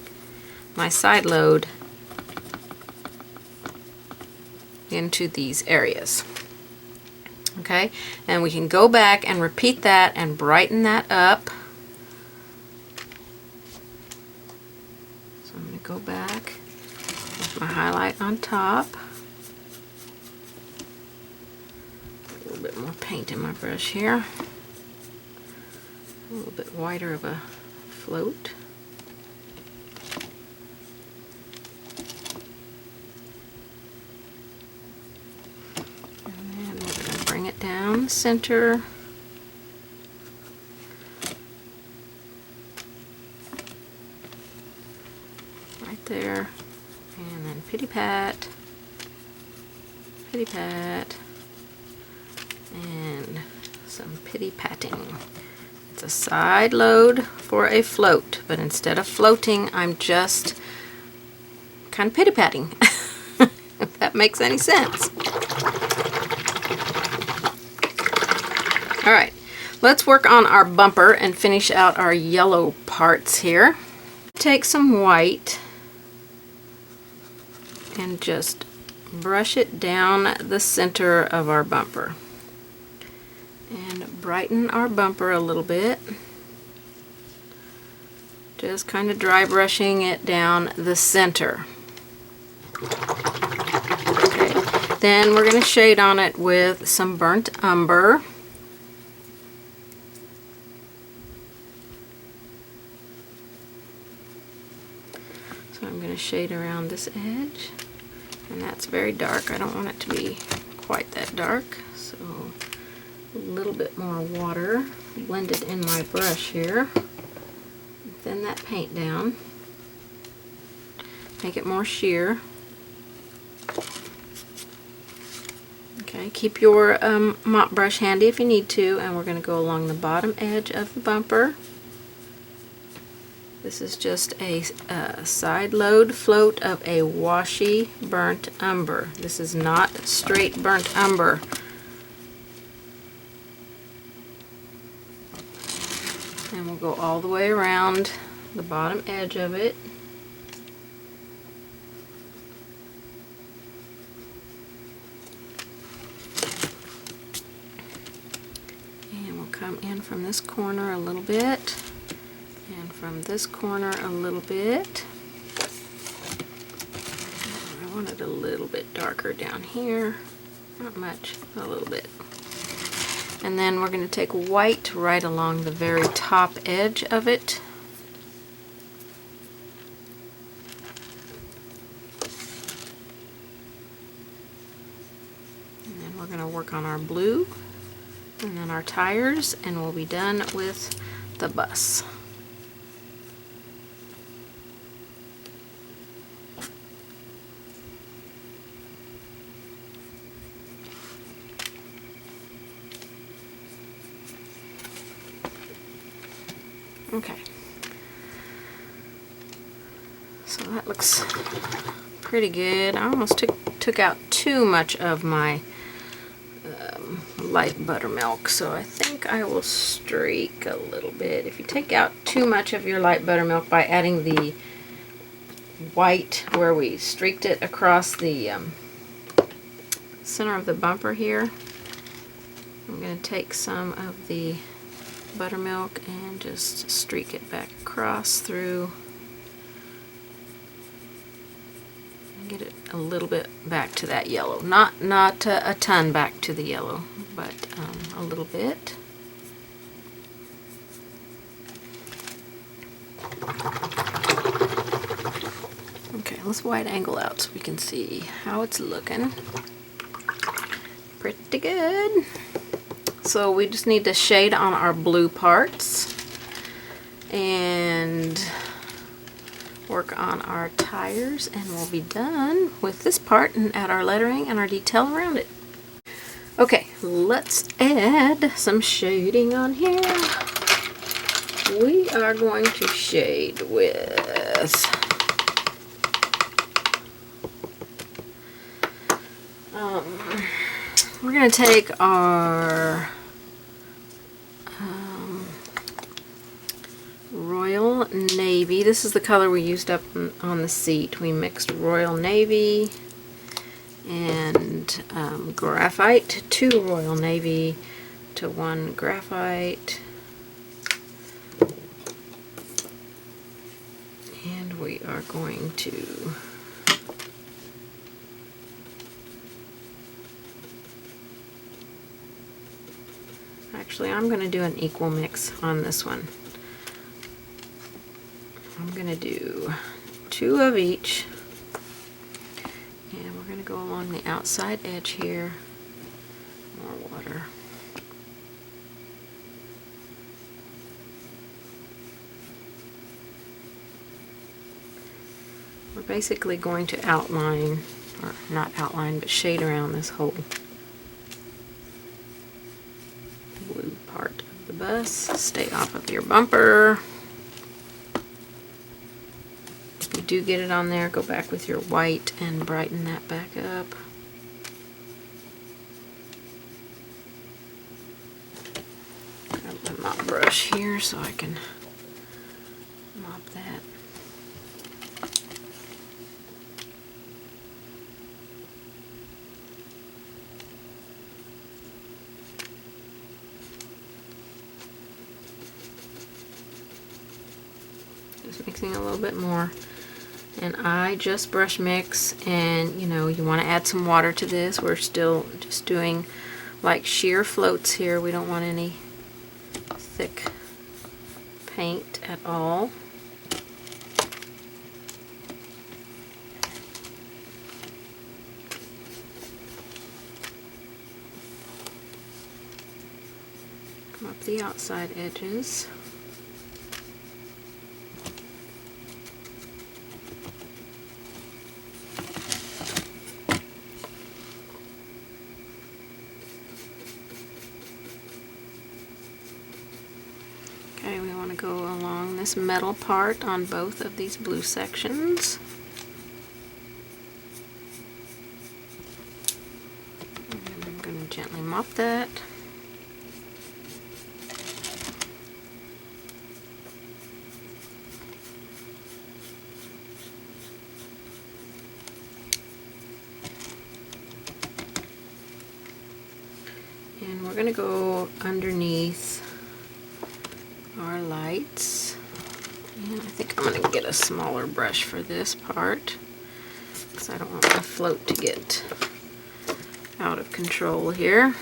my side load into these areas. Okay, and we can go back and repeat that and brighten that up. So I'm going to go back with my highlight on top. A little bit more paint in my brush here. A little bit wider of a float. And then we're going to bring it down the center. Right there. And then pity pat, and some pity patting. It's a side load for a float, but instead of floating, I'm just kind of pity patting, if that makes any sense. All right, let's work on our bumper and finish out our yellow parts here. Take some white and just brush it down the center of our bumper and brighten our bumper a little bit. Just kind of dry brushing it down the center. Okay, then we're going to shade on it with some burnt umber. So I'm going to shade around this edge. And that's very dark. I don't want it to be quite that dark, so a little bit more water blended in my brush here. Thin that paint down. Make it more sheer. Okay, keep your mop brush handy if you need to, and we're going to go along the bottom edge of the bumper. This is just a side load float of a washy burnt umber. This is not straight burnt umber. And we'll go all the way around the bottom edge of it. And we'll come in from this corner a little bit. And from this corner a little bit. I want it a little bit darker down here. Not much, a little bit. And then we're going to take white right along the very top edge of it. And then we're going to work on our blue and then our tires, and we'll be done with the bus. Okay, so that looks pretty good. I almost took out too much of my light buttermilk, so I think I will streak a little bit. If you take out too much of your light buttermilk by adding the white where we streaked it across the center of the bumper here, I'm going to take some of the buttermilk and just streak it back across through and get it a little bit back to that yellow. Not a ton back to the yellow, but a little bit. Okay, let's wide angle out so we can see how it's looking. Pretty good. So we just need to shade on our blue parts and work on our tires, and we'll be done with this part and add our lettering and our detail around it. Okay, let's add some shading on here. We are going to shade with we're going to take our Royal Navy. This is the color we used up on the seat. We mixed Royal Navy and graphite, 2 Royal Navy to 1 graphite. And we are going to actually, I'm going to do an equal mix on this one. I'm going to do 2 of each, and we're going to go along the outside edge here. More water. We're basically going to outline, or not outline, but shade around this whole blue part of the bus. Stay off of your bumper. If you do get it on there, go back with your white and brighten that back up. Grab my mop brush here so I can mop that. Just mixing a little bit more. And I just brush mix, and you know, you want to add some water to this. We're still just doing like sheer floats here. We don't want any thick paint at all. Come up the outside edges. Okay, we want to go along this metal part on both of these blue sections. And I'm going to gently mop that. And we're going to go underneath our lights, and I think I'm going to get a smaller brush for this part because I don't want my float to get out of control here.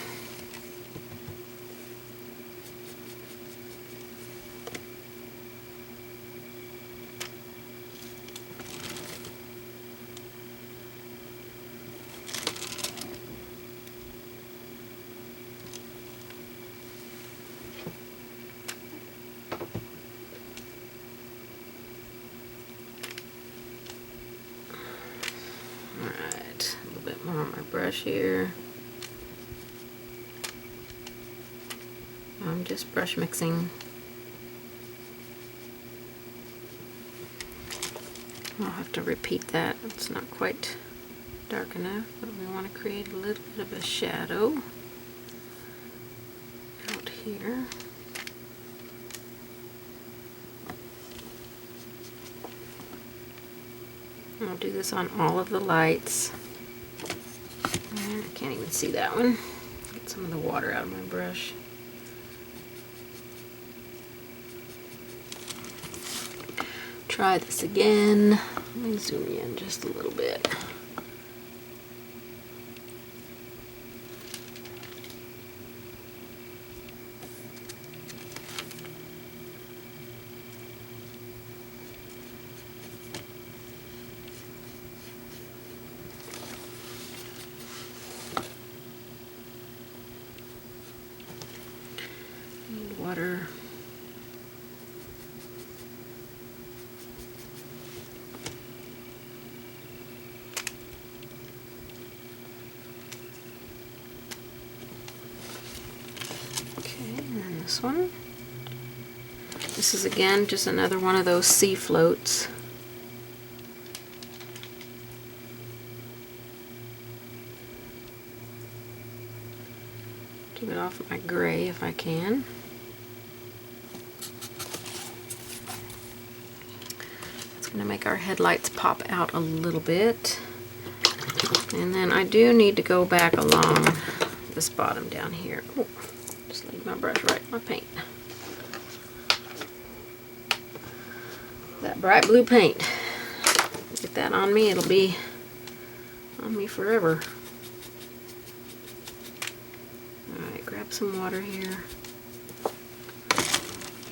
Alright, a little bit more on my brush here. I'm just brush mixing. I'll have to repeat that. It's not quite dark enough, but we want to create a little bit of a shadow. here. I'll do this on all of the lights. And I can't even see that one. Get some of the water out of my brush. Try this again. Let me zoom in just a little bit. Water. Okay, and then this one. This is again just another one of those sea floats. Get it off my gray if I can. Going to make our headlights pop out a little bit. And then I do need to go back along this bottom down here. Oh, just leave my brush right in my paint. That bright blue paint. Get that on me, it'll be on me forever. Alright, grab some water here.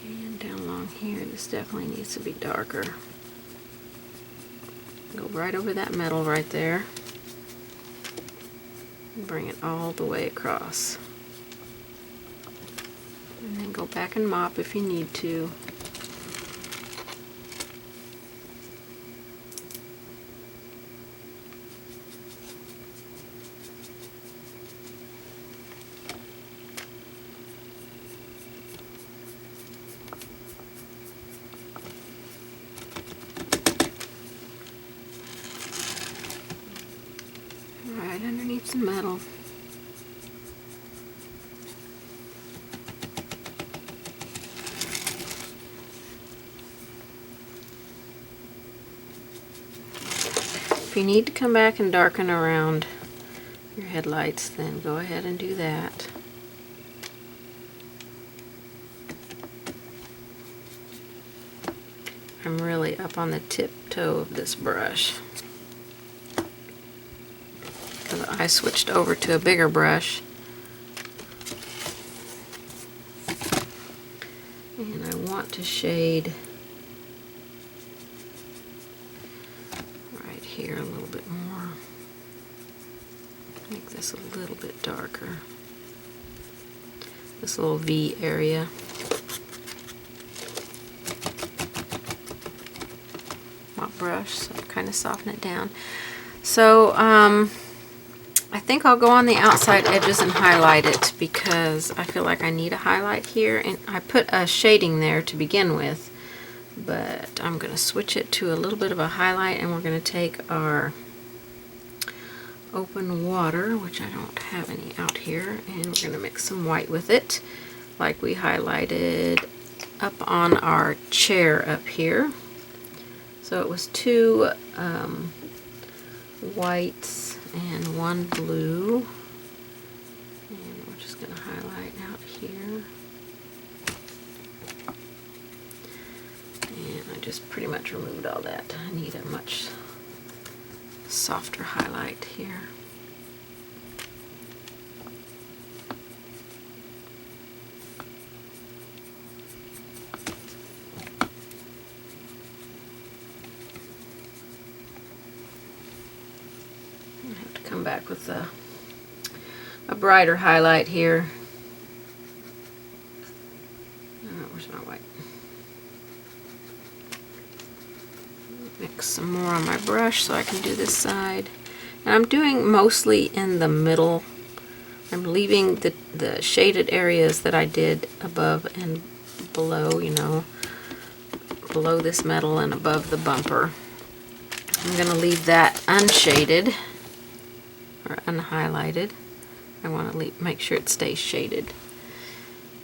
And down along here, this definitely needs to be darker. Go right over that metal right there and bring it all the way across. And then go back and mop if you need to. Right underneath some metal. If you need to come back and darken around your headlights, then go ahead and do that. I'm really up on the tiptoe of this brush. I switched over to a bigger brush, and I want to shade right here a little bit more. Make this a little bit darker. This little V area. Mop brush, so kind of soften it down. So, I think I'll go on the outside edges and highlight it because I feel like I need a highlight here, and I put a shading there to begin with, but I'm going to switch it to a little bit of a highlight, and we're going to take our open water, which I don't have any out here, and we're going to mix some white with it like we highlighted up on our chair up here. So it was two whites and one blue, and we're just going to highlight out here, and I just pretty much removed all that. I need a much softer highlight here. Come back with a brighter highlight here. Where's my white? Mix some more on my brush so I can do this side. And I'm doing mostly in the middle. I'm leaving the shaded areas that I did above and below, you know, below this metal and above the bumper. I'm going to leave that unshaded or unhighlighted. I want to make sure it stays shaded.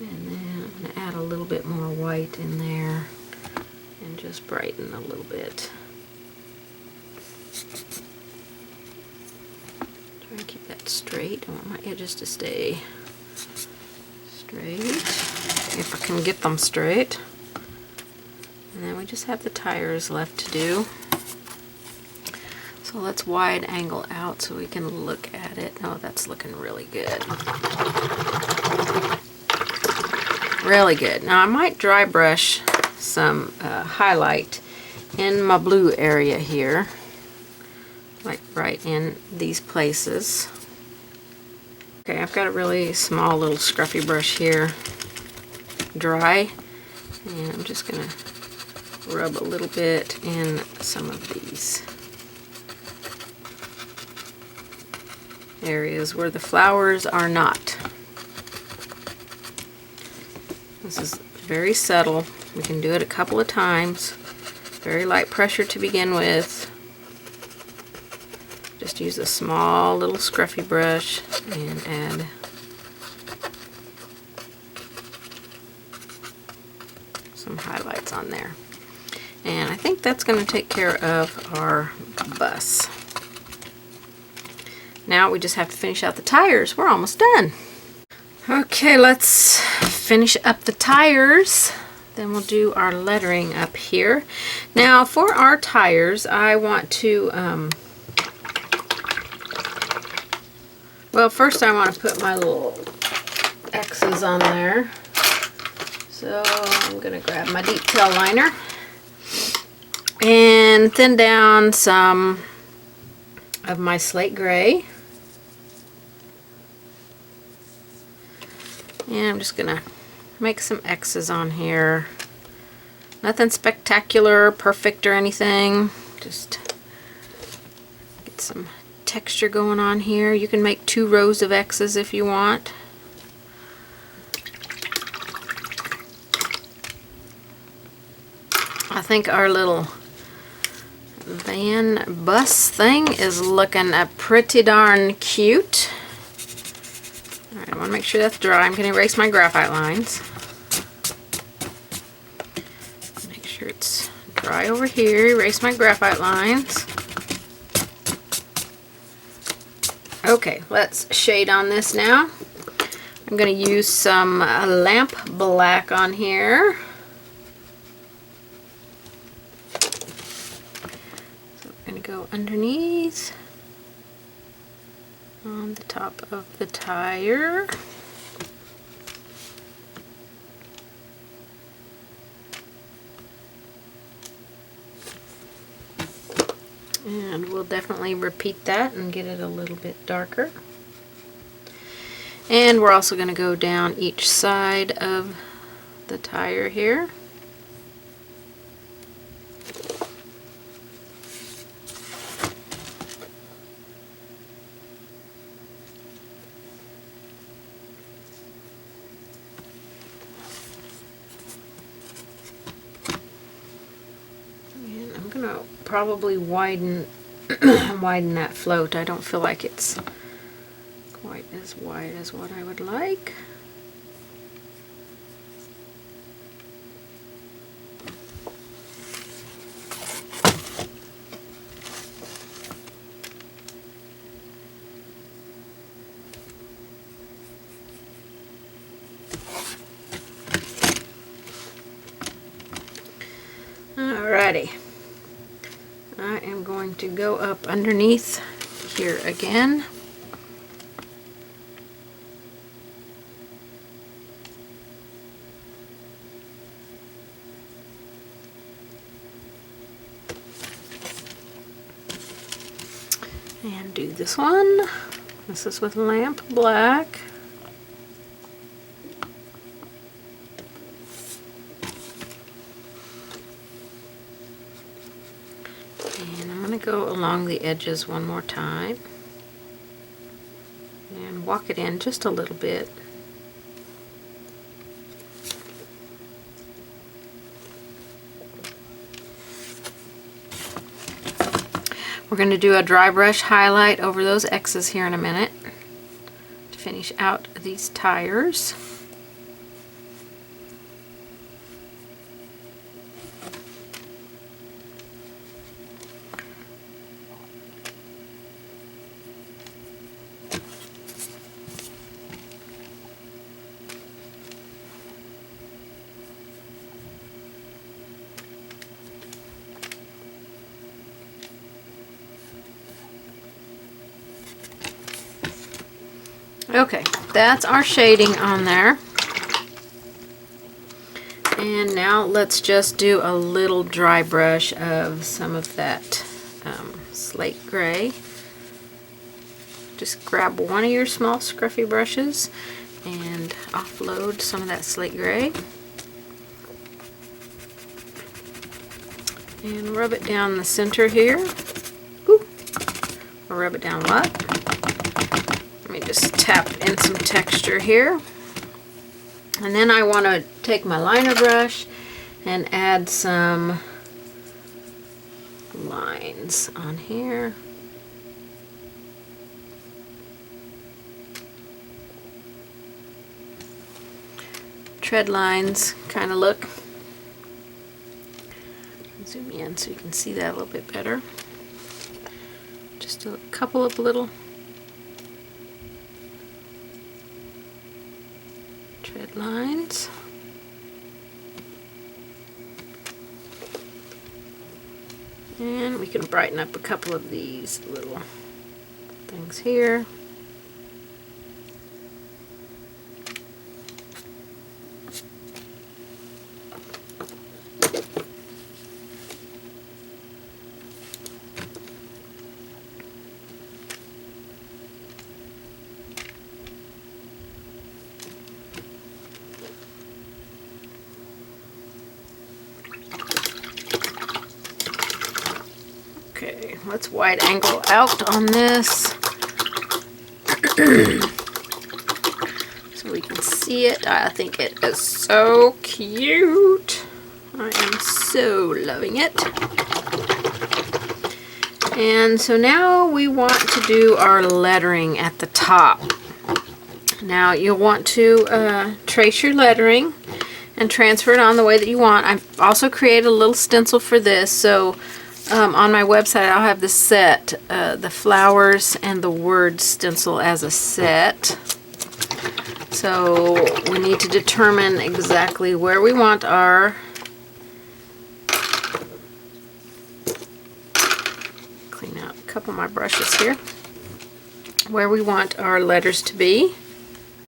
And then I'm going to add a little bit more white in there and just brighten a little bit. Try and keep that straight. I want my edges to stay straight, if I can get them straight. And then we just have the tires left to do. So let's wide angle out so we can look at it. Oh, that's looking really good. Really good. Now I might dry brush some highlight in my blue area here, like right in these places. Okay, I've got a really small little scruffy brush here, dry, and I'm just gonna rub a little bit in some of these areas where the flowers are not. This is very subtle. We can do it a couple of times. Very light pressure to begin with. Just use a small little scruffy brush and add some highlights on there. And I think that's going to take care of our bus. Now we just have to finish out the tires. We're almost done. Okay, let's finish up the tires. Then we'll do our lettering up here. Now for our tires, I want to, well, first I want to put my little X's on there. So I'm going to grab my detail liner and thin down some of my slate gray. And I'm just going to make some X's on here. Nothing spectacular, perfect, or anything. Just get some texture going on here. You can make 2 rows of X's if you want. I think our little van bus thing is looking pretty darn cute. Alright, I want to make sure that's dry. I'm going to erase my graphite lines. Make sure it's dry over here. Erase my graphite lines. Okay, let's shade on this now. I'm going to use some lamp black on here. So we're going to go underneath on the top of the tire. And we'll definitely repeat that and get it a little bit darker. And we're also going to go down each side of the tire here. And I'm going to probably widen that float. I don't feel like it's quite as wide as what I would like. Alrighty. I am going to go up underneath here again. And do this one. This is with lamp black. And I'm going to go along the edges one more time and walk it in just a little bit. We're going to do a dry brush highlight over those X's here in a minute to finish out these tires. Okay, that's our shading on there. And now let's just do a little dry brush of some of that slate gray. Just grab one of your small scruffy brushes and offload some of that slate gray. And rub it down the center here. Ooh. Or rub it down a lot. Let me just tap in some texture here. And then I want to take my liner brush and add some lines on here. Tread lines kind of look. Zoom in so you can see that a little bit better. Just a couple of little tread lines. And we can brighten up a couple of these little things here. Okay, let's wide angle out on this so we can see it. I think it is so cute. I am so loving it. And so now we want to do our lettering at the top. Now you'll want to trace your lettering and transfer it on the way that you want. I've also created a little stencil for this, so on my website I'll have this set, the flowers and the word stencil as a set. So we need to determine exactly where we want our clean out a couple of my brushes here, where we want our letters to be.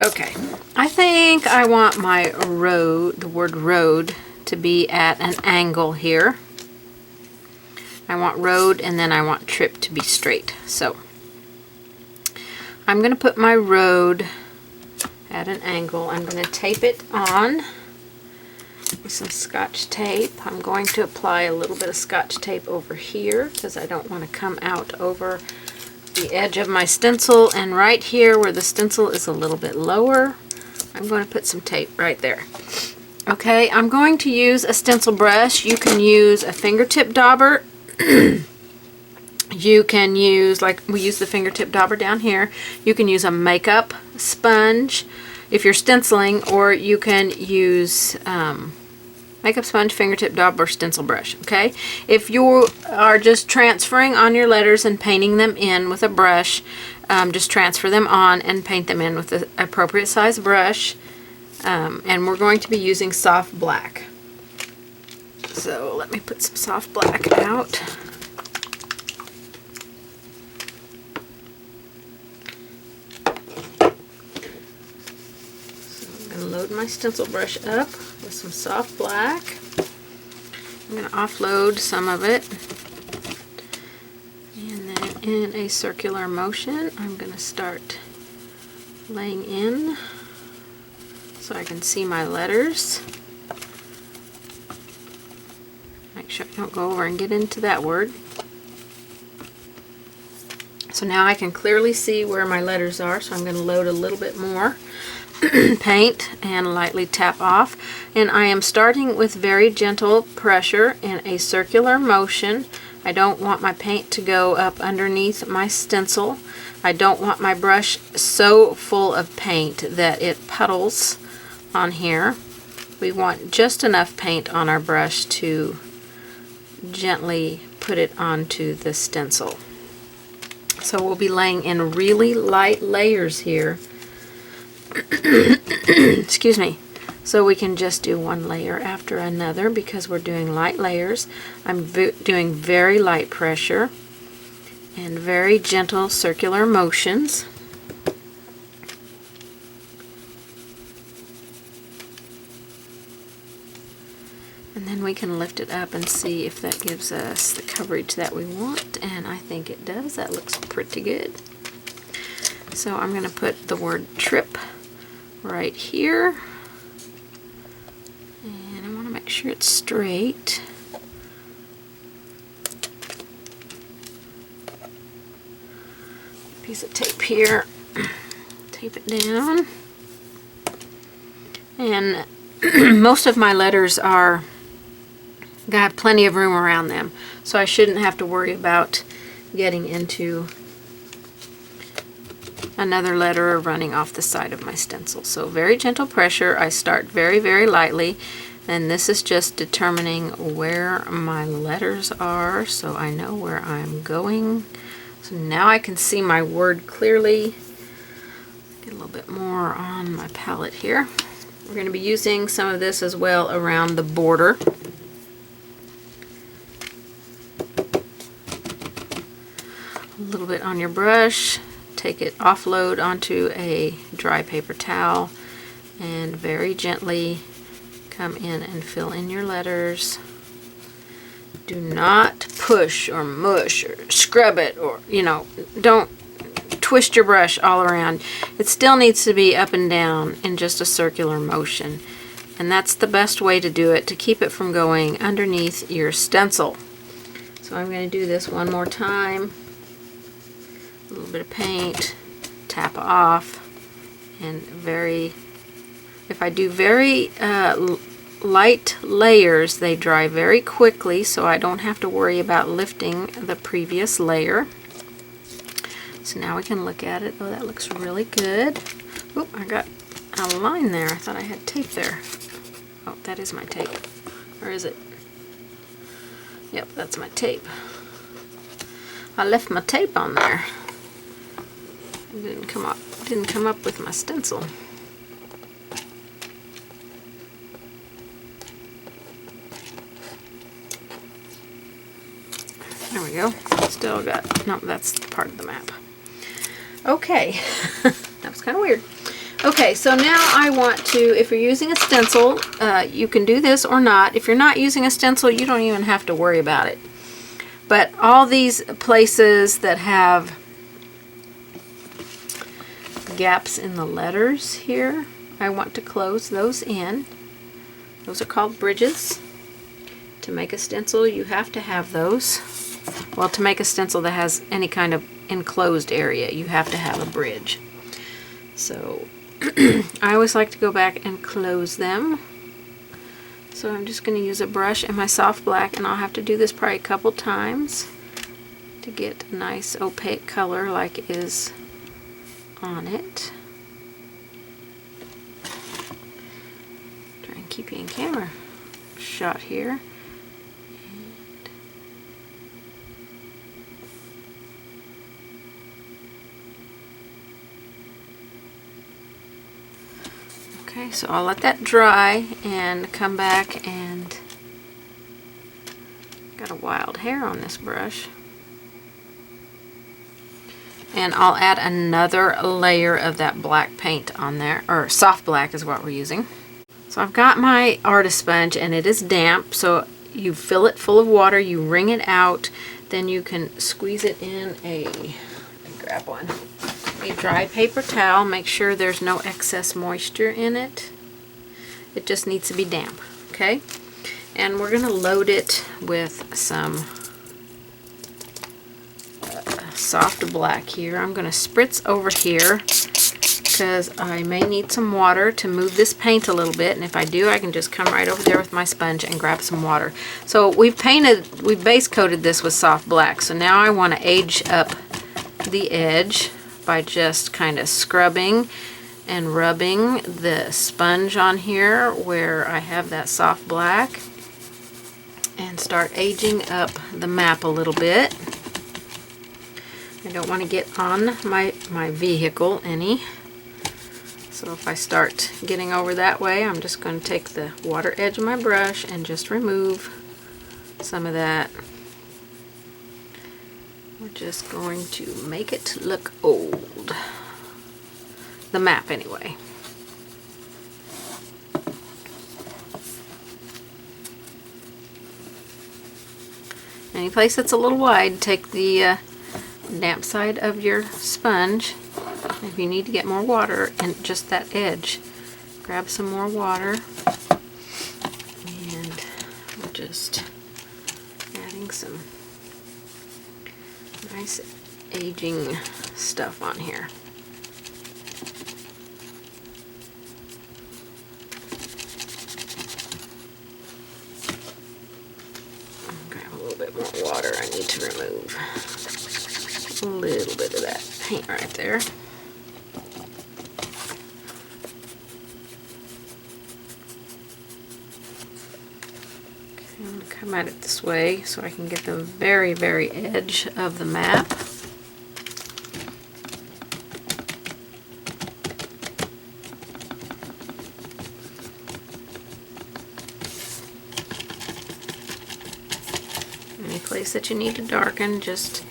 Okay, I think I want my road, the word road, to be at an angle here. I want road and then I want trip to be straight. So I'm going to put my road at an angle. I'm going to tape it on with some Scotch tape. I'm going to apply a little bit of Scotch tape over here because I don't want to come out over the edge of my stencil. And right here where the stencil is a little bit lower, I'm going to put some tape right there. Okay, I'm going to use a stencil brush. You can use a fingertip dauber. You can use, like we use the fingertip dauber down here, you can use a makeup sponge if you're stenciling, or you can use makeup sponge, fingertip dauber, stencil brush. Okay, if you are just transferring on your letters and painting them in with a brush, just transfer them on and paint them in with the appropriate size brush. And we're going to be using soft black. So let me put some soft black out. So I'm going to load my stencil brush up with some soft black. I'm going to offload some of it. And then in a circular motion, I'm going to start laying in so I can see my letters. Make sure I don't go over and get into that word. So now I can clearly see where my letters are, so I'm going to load a little bit more paint and lightly tap off. And I am starting with very gentle pressure in a circular motion. I don't want my paint to go up underneath my stencil. I don't want my brush so full of paint that it puddles on here. We want just enough paint on our brush to gently put it onto the stencil. So we'll be laying in really light layers here. Excuse me. So we can just do one layer after another because we're doing light layers. I'm doing very light pressure and very gentle circular motions. And we can lift it up and see if that gives us the coverage that we want, and I think it does. That looks pretty good. So I'm going to put the word trip right here, and I want to make sure it's straight. Piece of tape here, tape it down, and most of my letters are I have plenty of room around them, so I shouldn't have to worry about getting into another letter running off the side of my stencil. So very gentle pressure. I start very, very lightly, and this is just determining where my letters are so I know where I'm going. So now I can see my word clearly. Get a little bit more on my palette here. We're going to be using some of this as well around the border. A little bit on your brush, take it offload onto a dry paper towel, and very gently come in and fill in your letters. Do not push or mush or scrub it, or, you know, don't twist your brush all around. It still needs to be up and down in just a circular motion, and that's the best way to do it, to keep it from going underneath your stencil. So I'm going to do this one more time. A little bit of paint, tap off, and if I do very light layers, they dry very quickly, so I don't have to worry about lifting the previous layer. So now we can look at it. Oh, that looks really good. Oop, I got a line there. I thought I had tape there. Oh, that is my tape. Or is it? Yep, that's my tape. I left my tape on there. It didn't come up with my stencil. There we go. Still got, no, that's part of the map. Okay, that was kind of weird. Okay, so now I want to, if you're using a stencil, you can do this or not. If you're not using a stencil, you don't even have to worry about it. But all these places that have gaps in the letters here, I want to close those in. Those are called bridges. To make a stencil, you have to have those. Well, to make a stencil that has any kind of enclosed area, you have to have a bridge. So I always like to go back and close them. So I'm just going to use a brush and my soft black, and I'll have to do this probably a couple times to get a nice opaque color like is on it. Try and keep you in camera shot here. Okay, so I'll let that dry and come back, and got a wild hair on this brush. And I'll add another layer of that black paint on there, or soft black is what we're using. So I've got my artist sponge, and it is damp, so you fill it full of water, you wring it out, then you can squeeze it in a, let me grab one, a dry paper towel. Make sure there's no excess moisture in it. It just needs to be damp, okay? And we're gonna load it with some soft black here. I'm gonna spritz over here because I may need some water to move this paint a little bit, and if I do, I can just come right over there with my sponge and grab some water. So we've base coated this with soft black, so now I want to age up the edge by just kind of scrubbing and rubbing the sponge on here where I have that soft black, and start aging up the map a little bit. I don't want to get on my vehicle any. So if I start getting over that way, I'm just going to take the water edge of my brush and just remove some of that. We're just going to make it look old. The map anyway. Any place that's a little wide, take the damp side of your sponge. If you need to get more water in just that edge, grab some more water, and we're just adding some nice aging stuff on here. Grab a little bit more water. I need to remove a little bit of that paint right there. I'm going to come at it this way so I can get the very, very edge of the map. Any place that you need to darken, just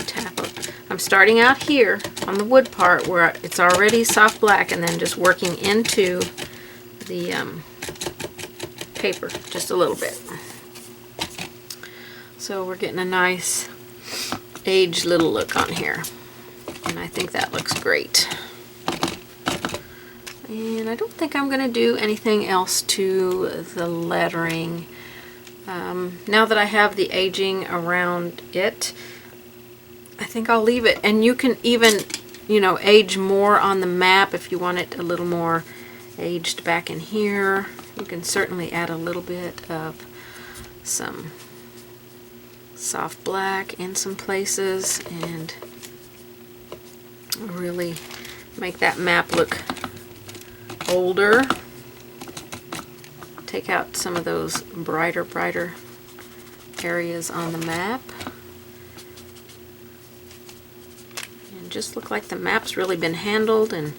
tap it. I'm starting out here on the wood part where it's already soft black, and then just working into the paper just a little bit. So we're getting a nice aged little look on here, and I think that looks great. And I don't think I'm going to do anything else to the lettering. Now that I have the aging around it, I think I'll leave it. And you can even, you know, age more on the map if you want it a little more aged back in here. You can certainly add a little bit of some soft black in some places and really make that map look older. Take out some of those brighter areas on the map. And just look like the map's really been handled, and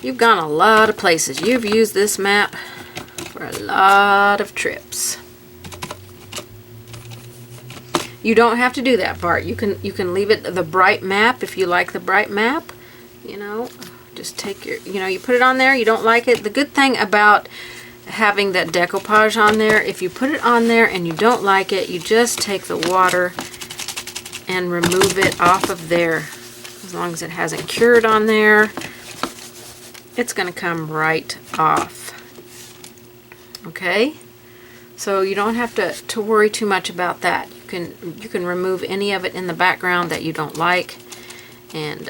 you've gone a lot of places. You've used this map for a lot of trips. You don't have to do that part. You can leave it the bright map if you like the bright map. You know, just take your, you know, you put it on there, you don't like it. The good thing about having that decoupage on there, if you put it on there and you don't like it, you just take the water and remove it off of there. As long as it hasn't cured on there, it's going to come right off. Okay, so you don't have to worry too much about that. You can remove any of it in the background that you don't like, and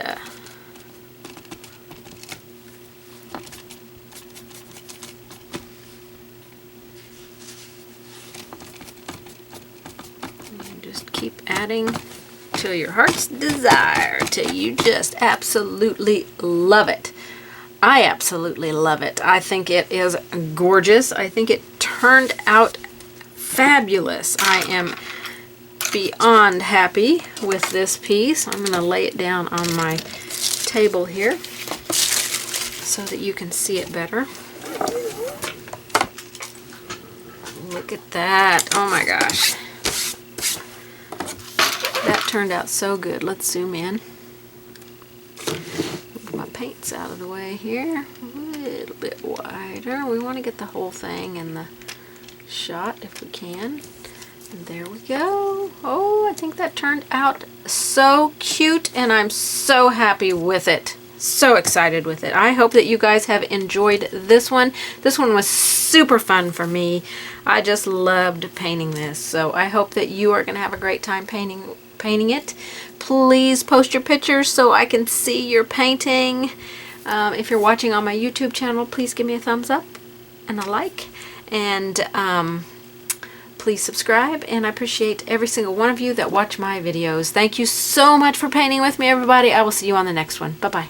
just keep adding till your heart's desire, till you just absolutely love it. I absolutely love it. I think it is gorgeous. I think it turned out fabulous. I am beyond happy with this piece. I'm going to lay it down on my table here so that you can see it better. Look at that. Oh my gosh. That turned out so good. Let's zoom in. Move my paints out of the way here. A little bit wider. We want to get the whole thing in the shot if we can. And there we go. Oh, I think that turned out so cute, and I'm so happy with it. So excited with it. I hope that you guys have enjoyed this one. This one was super fun for me. I just loved painting this. So I hope that you are going to have a great time painting it. Please post your pictures so I can see your painting. If you're watching on my YouTube channel, please give me a thumbs up and a like. And please subscribe, and I appreciate every single one of you that watch my videos. Thank you so much for painting with me, everybody. I will see you on the next one. Bye-bye.